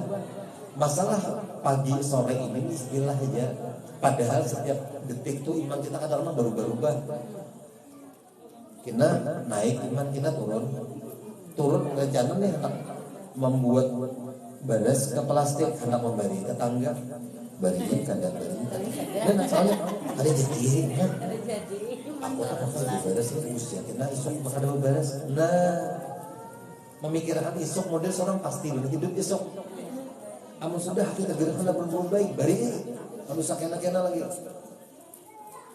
S2: Masalah pagi sore ini istilah aja. Padahal setiap detik tuh iman kita kadang-kadang berubah-ubah. Kita naik iman kita turun rencana nih hendak membuat balas ke plastik, hendak memberi ke tangga, bariin kadang bari. Dan soalnya ada jadi kan. Aku tak bakal dibalas ini usia kita isok bakal ada balas. Nah, memikirkan isok model seorang pasti hidup isok. Amun sudah kita gerakan berbuat baik, bari harus sakena-kena lagi.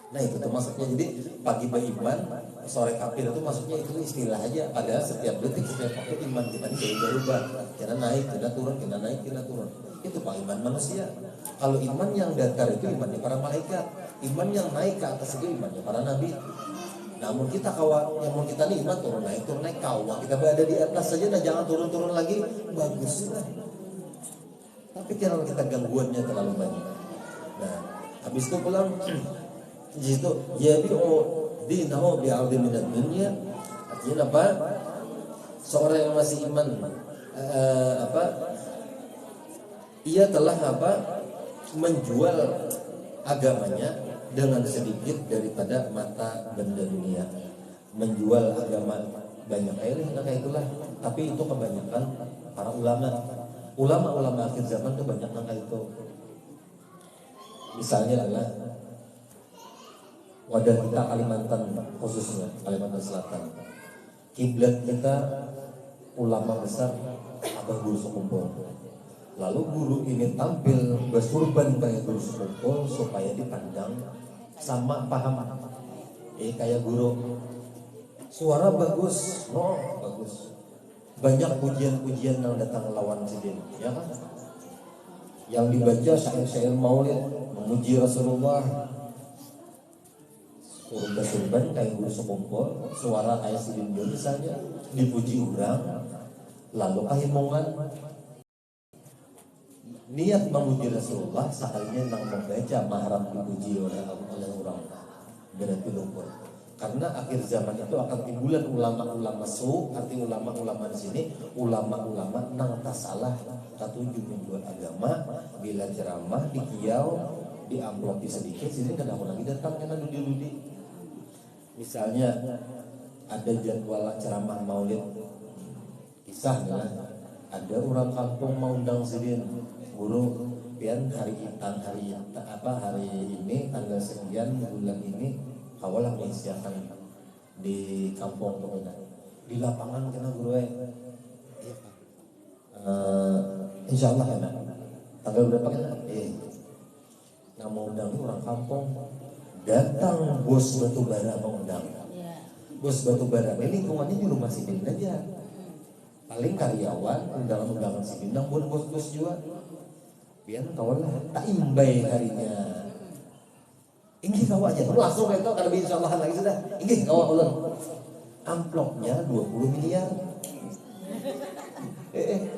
S2: Nah itu tuh maksudnya, jadi pagi beriman, sore kafir itu maksudnya itu istilah aja. Padahal setiap detik, setiap waktu iman kita ini berubah. Kita naik, kita turun, kita naik, kita turun. Itu pak iman manusia. Kalau iman yang datar itu imannya para malaikat. Iman yang naik ke atas itu imannya para nabi. Namun kita namun kita nih iman turun naik kawah. Kita berada di atas saja, dan jangan turun-turun lagi. Bagus lah. Tapi kalau kita gangguannya terlalu banyak. Nah, habis itu pulang. Di situ yabi'u dinahu bi'ardi minad dunya. Artinya apa? Seorang yang masih iman ia telah menjual agamanya dengan sedikit daripada mata benda dunia. Menjual agama banyak kayak itulah. Tapi itu kebanyakan para ulama akhir zaman itu banyak kayak itu. Misalnya adalah wadah kita Kalimantan, khususnya Kalimantan Selatan. Kiblat kita ulama besar Abah Guru Sekumpul. Lalu guru ini tampil bersurban kayak Guru Sekumpul supaya dipandang sama paham. Kayak guru, suara bagus, bagus. Banyak pujian-pujian yang datang lawan sidin, ya kan? Yang dibaca syair-syair maulid memuji Rasulullah. Surban kayak Guru Sekumpul, suara kayak sidin misalnya dipuji orang, lalu ahimongan niat memuji Rasulullah sekalinya nang membaca mahram dipuji oleh orang, berarti lumpur. Karena akhir zaman itu akan timbulan ulama-ulama arti ulama-ulama di sini ulama-ulama nang tasalah katuju menjual agama, bila ceramah di kiau di amplop sedikit sini kadang lagi datang karena ludi-ludi. Misalnya ada jadwal ceramah maulid, kisah ada orang kampung mau undang sidin guru pian hari ini tanggal sekian bulan ini kawalah menyiapkan di kampung pengguna di lapangan kena guru insya Allah enak tanggal berapa kena nggak mau undang orang kampung, datang bos batubara mau undang bos batubara ini lingkungannya di rumah sidin aja, paling karyawan undangan sidin nang bos-bos juga biar kawalah tak imbai harinya. Ini kawa aja langsung itu kalau insya Allah lagi sudah. Ini kawa ulang. Amplopnya 20 miliar.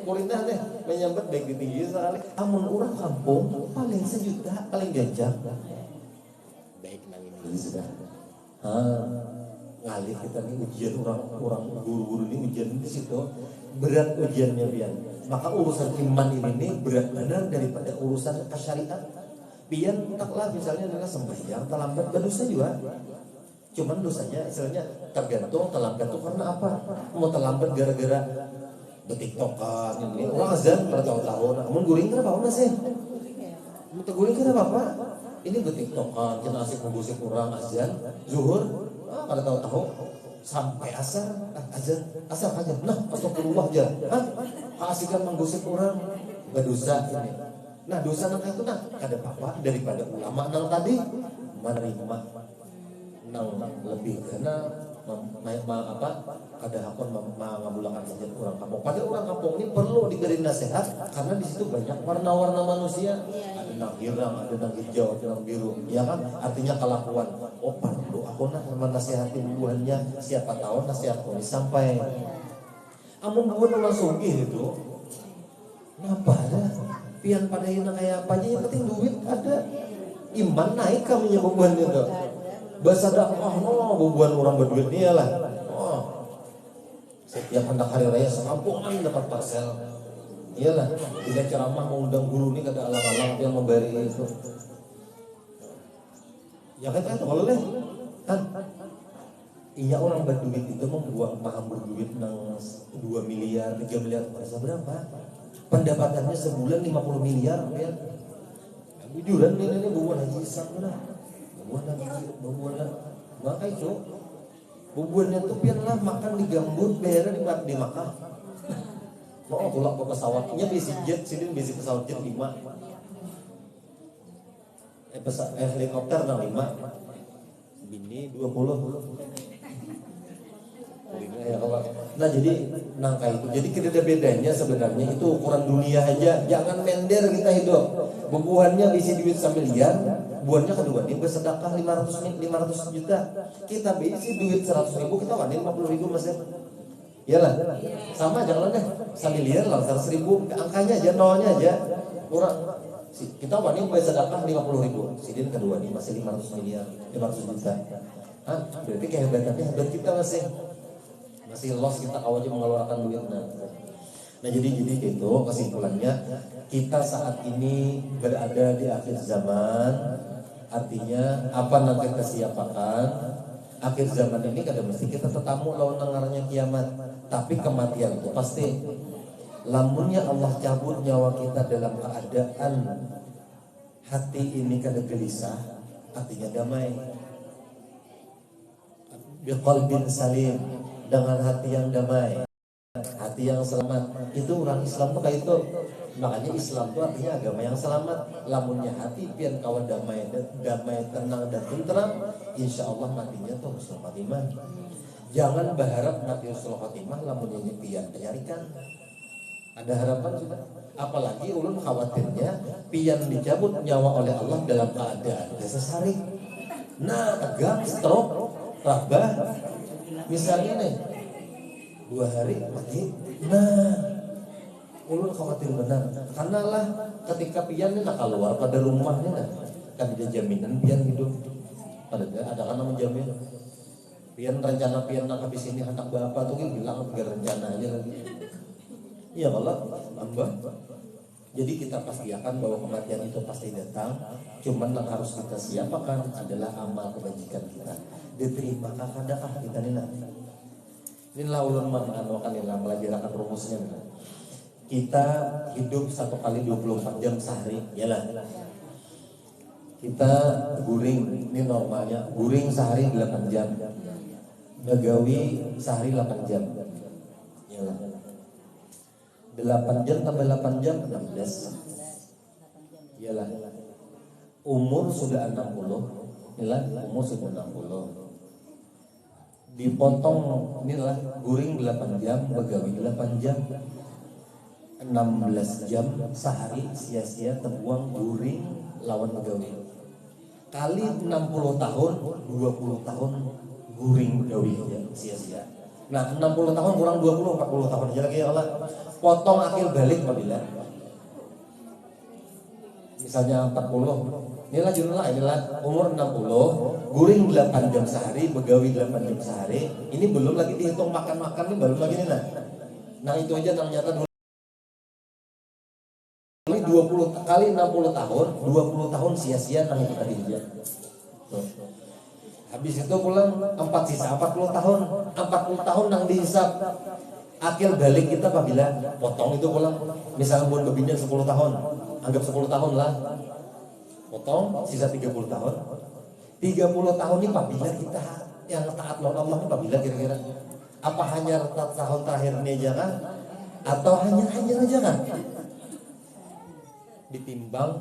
S2: Kulitnya deh menyambut baik di tinggi sekali. Amun orang kampung paling 1 juta paling gajah. Baik nang ini sudah. Ngalih kita nih ujian orang guru-guru ini ujian di situ berat ujiannya biar. Maka urusan iman ini berat benar daripada urusan syariat. Biar taklah misalnya adalah sembahyang terlambat berdosa juga. Cuman dosanya istilahnya tergantung terlambat itu karena apa? Mau terlambat gara-gara betiktokan ini orang azan bertahun-tahun. Namun guring kenapa apa sih? Mau guring kenapa apa? Ini betiktokan kita asik membusik orang azan zuhur pada tahu-tahu
S4: sampai asar aja nah atau keluar aja keasikan menggosip orang gak dosa ini. Nah dosa nang itu nah ada apa daripada ulama nang tadi menerima nang lebih karena ada hakon mengabulkan hajat orang kampung. Pada orang kampung ini perlu diberi nasihat karena di situ banyak warna-warna manusia. Ada nang hirang, ada nang hijau, ada nang biru. Ya kan? Artinya kelakuan. Oh perlu aku nak menasihati buahnya. Siapa tahu nasihat ini sampai. Amun buat orang sugih itu, ngapa ada? Pian pada hina kayak apa aja yang penting duit ada. Iman naik kami bubuhan itu. Bahasa dakwah bubuhan orang berduit dia lah. Setiap hendak hari raya sekampungan dapat parcel. Iyalah, tidak ceramah mengundang guru ini kada alang-alang yang memberi itu. Ya kan boleh kan? Iya orang berduit itu membuang paham berduit nang 2 miliar, 3 miliar berasa berapa? Pendapatannya sebulan 50 miliar ya. Jujuran ini bubuhan haji sana. Bubuhan maka itu bubuhannya tuh biarlah makan di gambut bayarnya di Makkah. Mau tulak ke pesawatnya bisi jet sini bisi pesawat jet 5 helikopter 5 bini 20 nah jadi nangka itu jadi tidak ada bedanya sebenarnya itu ukuran dunia aja jangan mender kita hidup bubuhannya bisi duit sambil liar buahnya kedua ini bersedekah 500 juta kita bisi duit 100 ribu kita wanin 50 ribu masih iyalah sama jangan deh sambil liar lah 100 ribu angkanya aja nolnya aja kurang kita wanin bersedekah 50 ribu sidin kedua ini masih 500 miliar 500 juta berarti kehebatannya hebat kita masih loss kita awalnya mengeluarkan duit nah jadi gitu kesimpulannya kita saat ini berada di akhir zaman artinya apa nanti kita siapakan akhir zaman ini kada mesti kita tetamu lawan nengarnya kiamat tapi kematian itu pasti lamunnya Allah cabut nyawa kita dalam keadaan hati ini kada gelisah artinya damai biqalbin salim dengan hati yang damai, hati yang selamat. Itu orang Islam tuh kayak itu. Makanya Islam tuh artinya agama yang selamat. Lamunnya hati pian kawan damai, tenang dan tentram, insya Allah matinya tuh husnul khotimah. Jangan berharap mati husnul khotimah lamunnya pian penyarikan. Ada harapan sudah. Apalagi ulun khawatirnya pian dicabut nyawa oleh Allah dalam keadaan sesari. Nah, tegang, stroke, rabah. Misalnya nih 2 hari mati. Nah, ulun khawatir benar. Karena lah ketika pian ini nak keluar pada rumahnya kan ada jaminan pian hidup. Ada karena menjamin. Pian rencana pian nak habis ini hendak bapak tuh bilang biar rencana aja lagi. Iya Allah, tambah. Jadi kita pastikan bahwa kematian itu pasti datang. Cuman yang harus kita siapkan adalah amal kebajikan kita. Diterimakah kadakah kita ini nanti. Inilah ulun menganuakan yang melajarakan rumusnya. Kita hidup 1 kali 24 jam sehari. Yalah. Kita guring, ini normalnya. Guring sehari 8 jam. Begawi sehari 8 jam. Yalah. 8 jam tambah 8 jam 16. Yalah. Umur sudah 60. Inilah umur sudah 60. Dipotong inilah guring 8 jam, begawi 8 jam. 16 jam sehari sia-sia terbuang guring lawan begawi. Kali 60 tahun, 20 tahun guring begawi ya, sia-sia. Nah, 60 tahun kurang 20, 40 tahun aja lagi Allah. Potong akil balik apabila misalnya 40. Inilah inilah umur 60, guring 8 jam sehari, begawi 8 jam sehari. Ini belum lagi dihitung makan-makan, ini belum lagi nih nah itu aja ternyata 20 kali 60 tahun, 20 tahun sia-sia nang itu tadi aja. Habis itu pulang 40 tahun, 40 tahun nang dihisap. Akil balik kita apabila potong itu pulang, misalnya buat bebinya 10 tahun, anggap 10 tahun lah. Potong sisa 30 tahun. 30 tahun ini apabila kita yang taat lawan Allah apabila kira-kira apa hanya tahun terakhir ini aja kan atau hanya aja kan ditimbang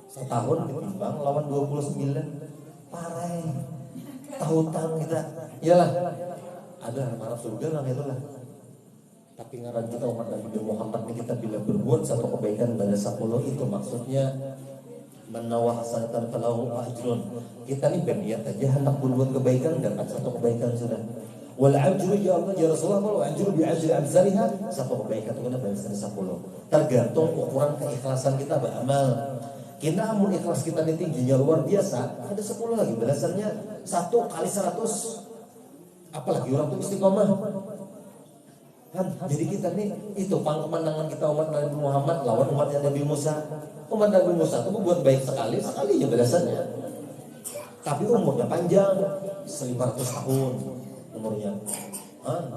S4: setahun ditimbang lawan 29 parai tahutan kita iyalah ada harap surga lah itulah. Tapi ngaran kita umat Nabi Muhammad ini kita bila berbuat satu kebaikan pada 10 itu maksudnya menawah hasanatan falahu ajrun. Kita ini berniat aja hendak berbuat kebaikan dapat satu kebaikan sudah. Wal ajru ya Allah ya Rasulullah wal ajru bi ajri amsalha satu kebaikan itu kena balasan 10. Tergantung ukuran keikhlasan kita beramal. Kita amun ikhlas kita ini tingginya luar biasa, ada 10 lagi balasannya 1 kali 100. Apalagi orang tuh istiqomah. Kan? Jadi kita nih itu kemenangan kita umat Nabi Muhammad lawan umatnya Nabi Musa. Umat Nabi Musa itu buat baik sekali aja balasannya. Tapi umurnya panjang, 500 tahun umurnya.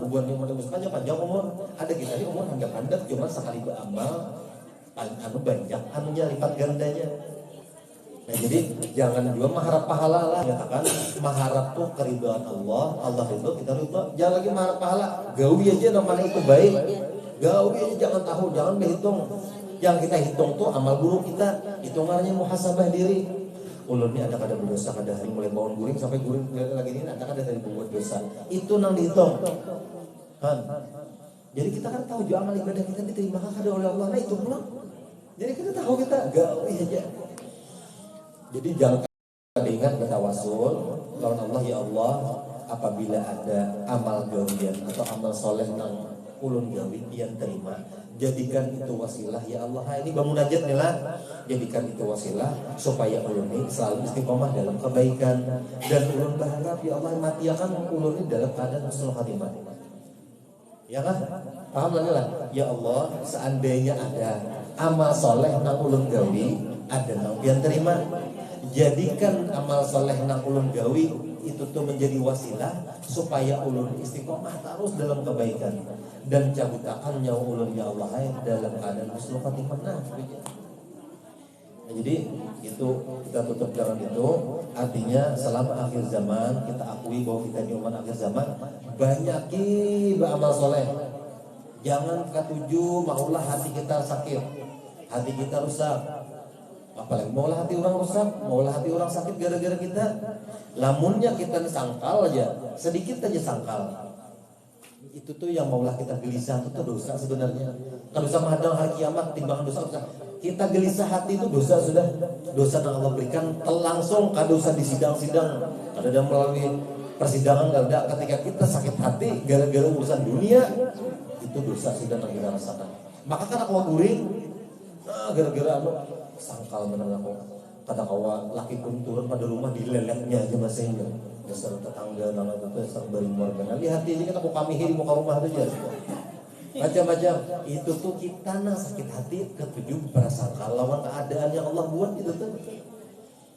S4: Buat umat Nabi Musa panjang umur. Ada kita nih umur pendek cuma sekali beramal, banyak anunya lipat gandanya. Nah jadi jangan juga mengharap pahala lah, katakan mengharap tuh keridhaan Allah, Allah itu kita ridho. Jangan lagi mengharap pahala, gawi aja namanya itu baik, gawi aja jangan tahu, jangan berhitung. Yang kita hitung tuh amal buruk kita, hitungannya muhasabah diri. Ulun ini ada kada berdosa, kada hari mulai bangun guring sampai guring lagi ini ada kada dari berbuat dosa. Itu nang dihitung. Kan? Jadi kita kan tahu juga amal ibadah kita diterima kada oleh Allah, nah itu pulang. Jadi kita tahu kita gawi aja. Jadi jangan ingat bertawasul lawan Allah ya Allah apabila ada amal gawian atau amal soleh nang ulun gawi pian terima jadikan itu wasilah ya Allah ini bermunajat nih lah jadikan itu wasilah supaya ulun ini selalu istiqomah dalam kebaikan dan ulun berharap ya Allah mati akan ulun ini dalam keadaan husnul khatimah ya kan paham lah ya Allah seandainya ada amal soleh nang ulun gawi ada nang pian terima jadikan amal soleh nang ulun gawi itu tuh menjadi wasilah supaya ulun istiqomah terus dalam kebaikan dan cabutakan nyawa ulun ya Allah dalam keadaan husnul khatimah. Nah, jadi itu kita tutup dengan itu artinya selama akhir zaman kita akui bahwa kita di umat akhir zaman banyaki beramal soleh. Jangan ketujuh maulah hati kita sakit, hati kita rusak. Apalagi maulah hati orang rusak, maulah hati orang sakit gara-gara kita. Lamunnya kita sangkal aja, sedikit aja sangkal. Itu tuh yang maulah kita gelisah itu tuh dosa sebenarnya. Kalau dosa menghadang hari kiamat timbangan dosa. Kita gelisah hati itu dosa sudah. Dosa yang Allah berikan langsung kada usah di sidang-sidang. Ada melalui persidangan kada ketika kita sakit hati gara-gara urusan dunia itu dosa sudah yang kita rasakan. Maka kan aku guring gara-gara sangkal benar aku kata kawan laki pun turun pada rumah dileleknya aja masanya dasar tetangga nama itu dasar baring warga lihat aja kan aku kami di muka rumah aja macam-macam itu tuh kita sakit hati ketujuh prasangka lawan keadaan yang Allah buat itu tuh.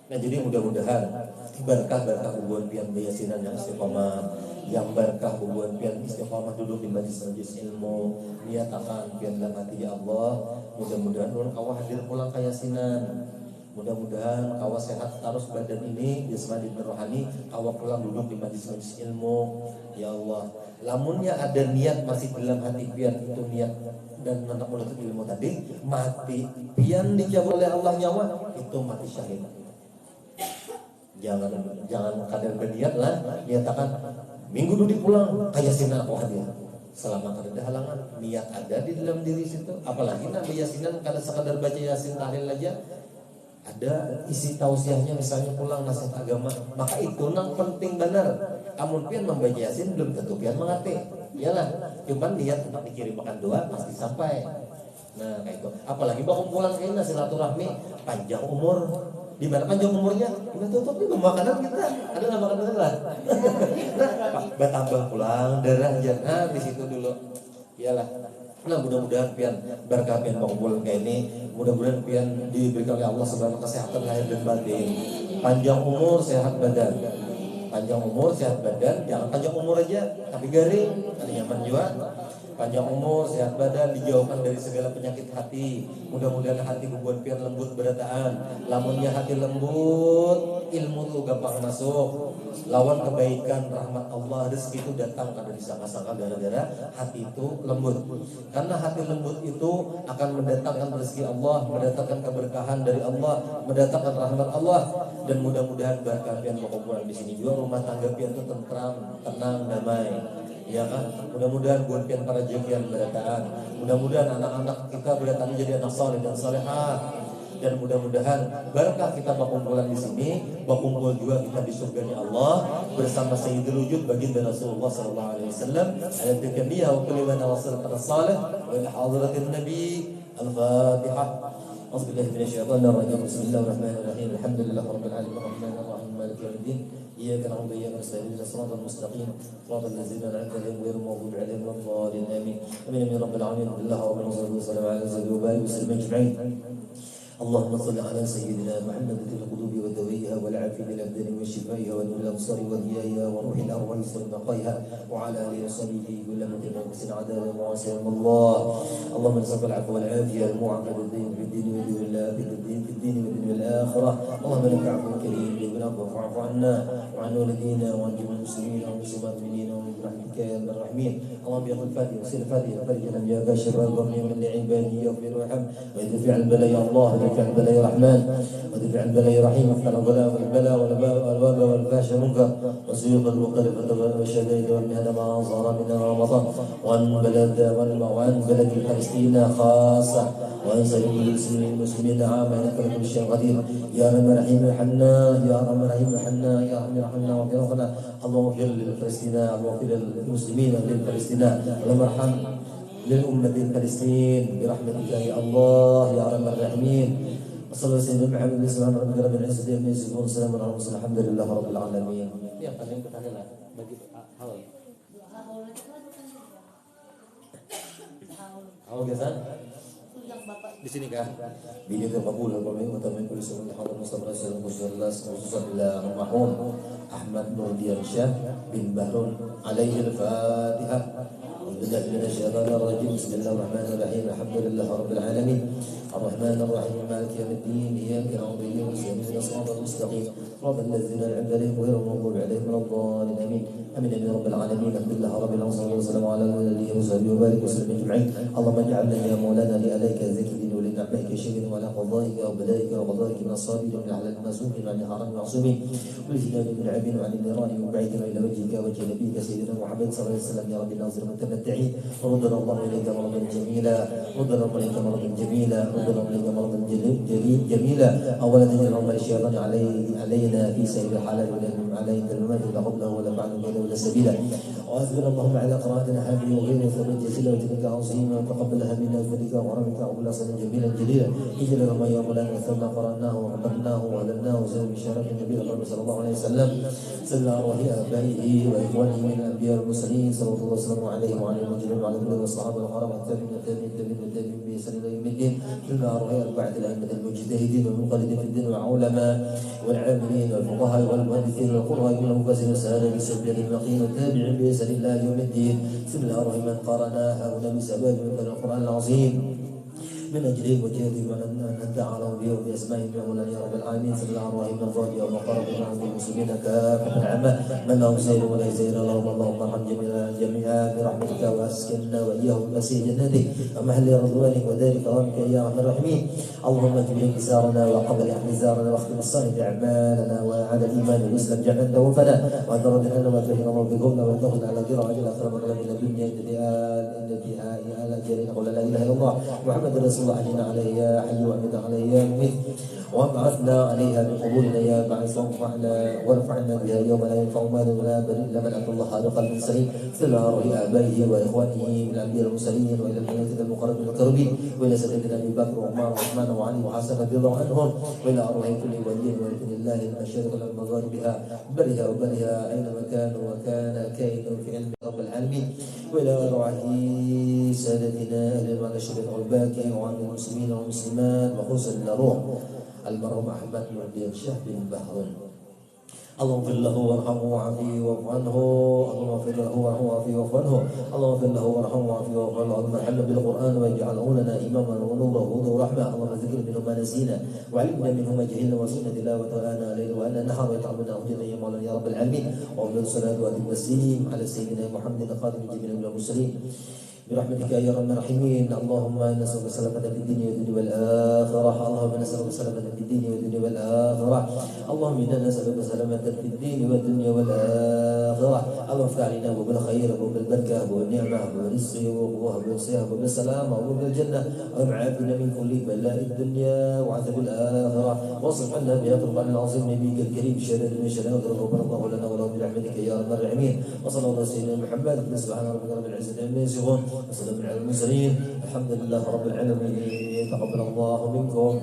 S4: Nah jadi mudah-mudahan berkah hubungan pian bayasinan yang istiqomah yang berkah hubungan pian istiqomah duduk di majlis ilmu niatakan pian dalam hati ya Allah mudah-mudahan ulun kawa hadir pulang kayasinan mudah-mudahan kawa sehat terus badan ini jasmani dan rohani kawa pulang duduk di majlis ilmu ya Allah lamunnya ada niat masih dalam hati pian itu niat dan hendak menuntut ilmu tadi mati pian dijawab oleh Allah nyawa itu mati syahid. Jangan kadar berniat lah nyatakan minggu dulu pulang kayasinan aku hadir selama kada halangan niat ada di dalam diri situ apalagi nabi yasinan kada sekadar baca yasin tahlil aja ada isi tausiahnya misalnya pulang nasihat agama maka itu nang penting benar amun pian membaca yasin belum tentu pian mengerti iyalah cuman niat untuk dikirimkan doa pasti sampai. Nah kayak itu apalagi bakal pulang kayaknya silaturahmi panjang umur di mana panjang umurnya kita tutup di makanan kita ada nggak makanan lah nah bertambah pulang darah aja nah di situ dulu iyalah. Nah mudah-mudahan pian berkah pian bangun kayak ini mudah-mudahan pian diberikan oleh Allah sebagai kesehatan lahir dan batin panjang umur sehat badan Panjang umur, sehat badan, jangan panjang umur aja, tapi garing, ada nyaman juga. Panjang umur, sehat badan, dijauhkan dari segala penyakit hati. Mudah-mudahan hati bubuan pian lembut berataan. Lamunnya hati lembut, ilmu tuh gampang masuk. Lawan kebaikan, rahmat Allah, rezeki itu datang karena disangka-sangka gara-gara hati itu lembut. Karena hati lembut itu akan mendatangkan rezeki Allah, mendatangkan keberkahan dari Allah, mendatangkan rahmat Allah. Dan mudah-mudahan berkah pian berkumpulan di sini juga rumah tangga pian itu tentram, tenang, damai. Ya kan, mudah-mudahan buat pian para jokian berataan, mudah-mudahan anak-anak kita berataan jadi anak saleh dan salehah, dan mudah-mudahan berkah kita berkumpulan di sini, berkumpul juga kita di surganya Allah bersama Sayyidul Wujud baginda Rasulullah sallallahu alaihi wasallam. Ayat kami wa kullu man wasala salih wa ila hadratin nabi. Al-Fatihah. Auzubillahi minasyaitonir rajim. Bismillahirrahmanirrahim. Alhamdulillah rabbil alamin arrahmanir rahim maliki yaumiddin. إياك نعبد وإياك نستعين اهدنا الصراط المستقيم صراط الذين أنعمت عليهم غير المغضوب عليهم ولا الضالين آمين آمين رب العالمين بالله رب العالمين والسلام على سيدنا وبارك وسلم أجمعين اللهم صل على سيدنا محمد في القلوب ودويها والعافية للأبدان وشفائها ونور الأبصار وضيائها وروح الأرواح وبقائها وعلى آله وصحبه كل من تنافس عدد واسع الله اللهم نسألك العفو والعافية المعافاة في الدين والدنيا والآخرة اللهم لك عفو كريم بالعفو فاعف عنا وعن والدينا وعن جميع المسلمين والمسلمات منين ومن رحمتك يا ارحم الراحمين اللهم يا الفاتح وسير الفاتح فرجنا يا باشر الظلم من لعباده يغفر ويرحم ويدفع البلاء يا الله ودفع البلاء يا رحمن ودفع البلاء يا رحيم افتح البلاء والبلاء والوباء والفحش والمنكر وسيوف المختلفة والشدائد والمهنة ما ظهر منها رمضان وعن بلد فلسطين خاصة وعن سائر المسلمين عامة انك كل شيء قدير يا رب الرحيم الحنان يا رب الرحيم الحنان يا رب ارحمنا واغفر لنا اللهم اغفر لفلسطين واغفر للمسلمين ولفلسطين اللهم ارحم للأمة فلسطين برحمتك يا الله يا رب الراحمين صلى الله عليه محمد سبحان ربك رب العزة عما يصفون وسلام على المرسلين الحمد لله رب العالمين. Yang paling ketahuan bagi haul. Haul gesan? Di sini kah? Bini terkabul kami utamin kulis oleh Allah Mustafa sallallahu alaihi wasallam Ahmad Nurdian Syah bin Bahrun alaihi al-Fatihah. بالله من الشيطان الرجيم بسم الله الرحمن الرحيم الحمد لله رب العالمين الرحمن الرحيم مالك يوم الدين اياك نعبد واياك نستعين اهدنا الصراط المستقيم صراط الذين انعمت عليهم غير المغضوب عليهم ولا الضالين امين امين يا رب العالمين الحمد لله رب العالمين والصلاه والسلام على اله وصحبه وبارك وسلم اجمعين اللهم اجعلنا يا مولانا لاليك ذكرين ولنعمائك شهد وعلى قضائك وبلائك وقضائك من الصابرين ومن على المسوقين وعن الحرام المعصومين والجنان من عبين وعن النيران وبعيدنا الى وجهك وجه نبيك سيدنا محمد صلى الله عليه وسلم يا رب الناصر المتمتعين ردنا الله اليك مرضا جميلا ردنا الله اليك مرضا جميلا ردنا الله اليك مرضا جميلا اولا تجعل عمر الشيطان علينا في سائر الحالات ولا علينا الممات لا قبله ولا بعده ولا سبيلا واثبنا اللهم على قراءتنا هذه وغيرها ثمن جزيلا وجنك عظيما وتقبلها منا بفضلك وكرمك وكل صلاه جميلا جليلا اجعل لما يوم لنا ثم قراناه وحضرناه وعلمناه وزاد بشرف النبي صلى الله عليه وسلم سل ارواح ابائه واخوانه من الانبياء والمرسلين صلى الله وسلم عليه وعلى المجرمين وعلى كل الصحابه والقرابه والتابعين بإحسان الى يوم الدين ثم ارواح اربعه الائمه المجتهدين والمقلدين في الدين والعلماء والعاملين والفقهاء والمحدثين والقراء والمفسرين والسادة بالسبيل المقيم والتابعين بإحسان الى يوم الدين ثم ارواح من قرناها ونبي سباب من القران العظيم من أجله وجهته وأن ندعى له به بأسمائه ومولانا يا رب العالمين صلى الله عليه وسلم الراجع ومقاربة عند المسلمين كافة عامة من لهم سير ولا يسير لهم اللهم ارحم جميعا برحمتك وأسكننا وإياهم بمسيح جنتك ومحل رضوانك ودار كرامك يا أرحم الراحمين اللهم اجبر انكسارنا وقبل احتزارنا واختم الصالح أعمالنا وعلى الإيمان والإسلام جعلنا توفنا وأنت رد عنا وتوفنا الله بكم وتأخذ على ذراع إلى آخر مقام من الدنيا التي آل أجرنا قول لا إله إلا الله محمد رسول الله علينا عليه يا حي وأمد عليه يا مميت وابعثنا عليها بقبولنا يا بعث وارفعنا بها يوم لا ينفع مال ولا بنون الا من اتى الله بقلب سليم صلى على ابائه واخوانه من الانبياء المرسلين والى الملائكه المقربين المقربين والى سيدنا ابي بكر وعمر وعثمان وعلي وحسن رضي الله عنهم والى ارواح كل ولي ولكن الله المشارق والمغاربها برها وبرها اينما كانوا وكان كائن في علم رب العالمين والى ارواح سادتنا اهل المعاشر الباكي وعن المسلمين والمسلمات وخصوصا الروح المرحوم أحمد نورdian Syah bin Bahrun
S2: اللهم اغفر له وارحمه وعافيه واعف عنه. اللهم اغفر له وارحمه وعافيه واعف عنه. اللهم اغفر له وارحمه وعافيه واعف عنه. اللهم ارحمنا بالقران واجعله لنا اماما ونورا وهدى ورحمه. اللهم ذكر منه ما نسينا وعلمنا منه ما جهلنا وارزقنا تلاوته اناء الليل واناء النهار ويتعبنا حجه يا مولانا يا رب العالمين. وافضل الصلاه واتم التسليم على سيدنا محمد خاتم جميع المرسلين برحمتك يا ارحم الراحمين. اللهم انا نسالك السلامه في الدنيا والاخره. اللهم انا نسالك السلامه في الدنيا والاخره. اللهم انا نسالك السلامه في الدين والدنيا والاخره. اللهم افتح علينا ابواب الخير ابواب البركه ابواب النعمه ابواب الرزق وابواب الصحه ابواب السلامه ابواب الجنه. اللهم عافنا من كل بلاء الدنيا وعذاب الاخره. واصرف عنا بهذا القران العظيم نبيك الكريم شهاده من شهاده غفر الله لنا ولهم برحمتك يا ارحم الراحمين. وصلى الله على سيدنا محمد. سبحان ربك رب العزه عما يصفون وسلام على المرسلين. الحمد لله رب العالمين. تقبل الله منكم.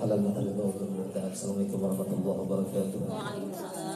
S2: حلال مثل السلام عليكم ورحمه الله وبركاته.
S3: Waalaikumsalam.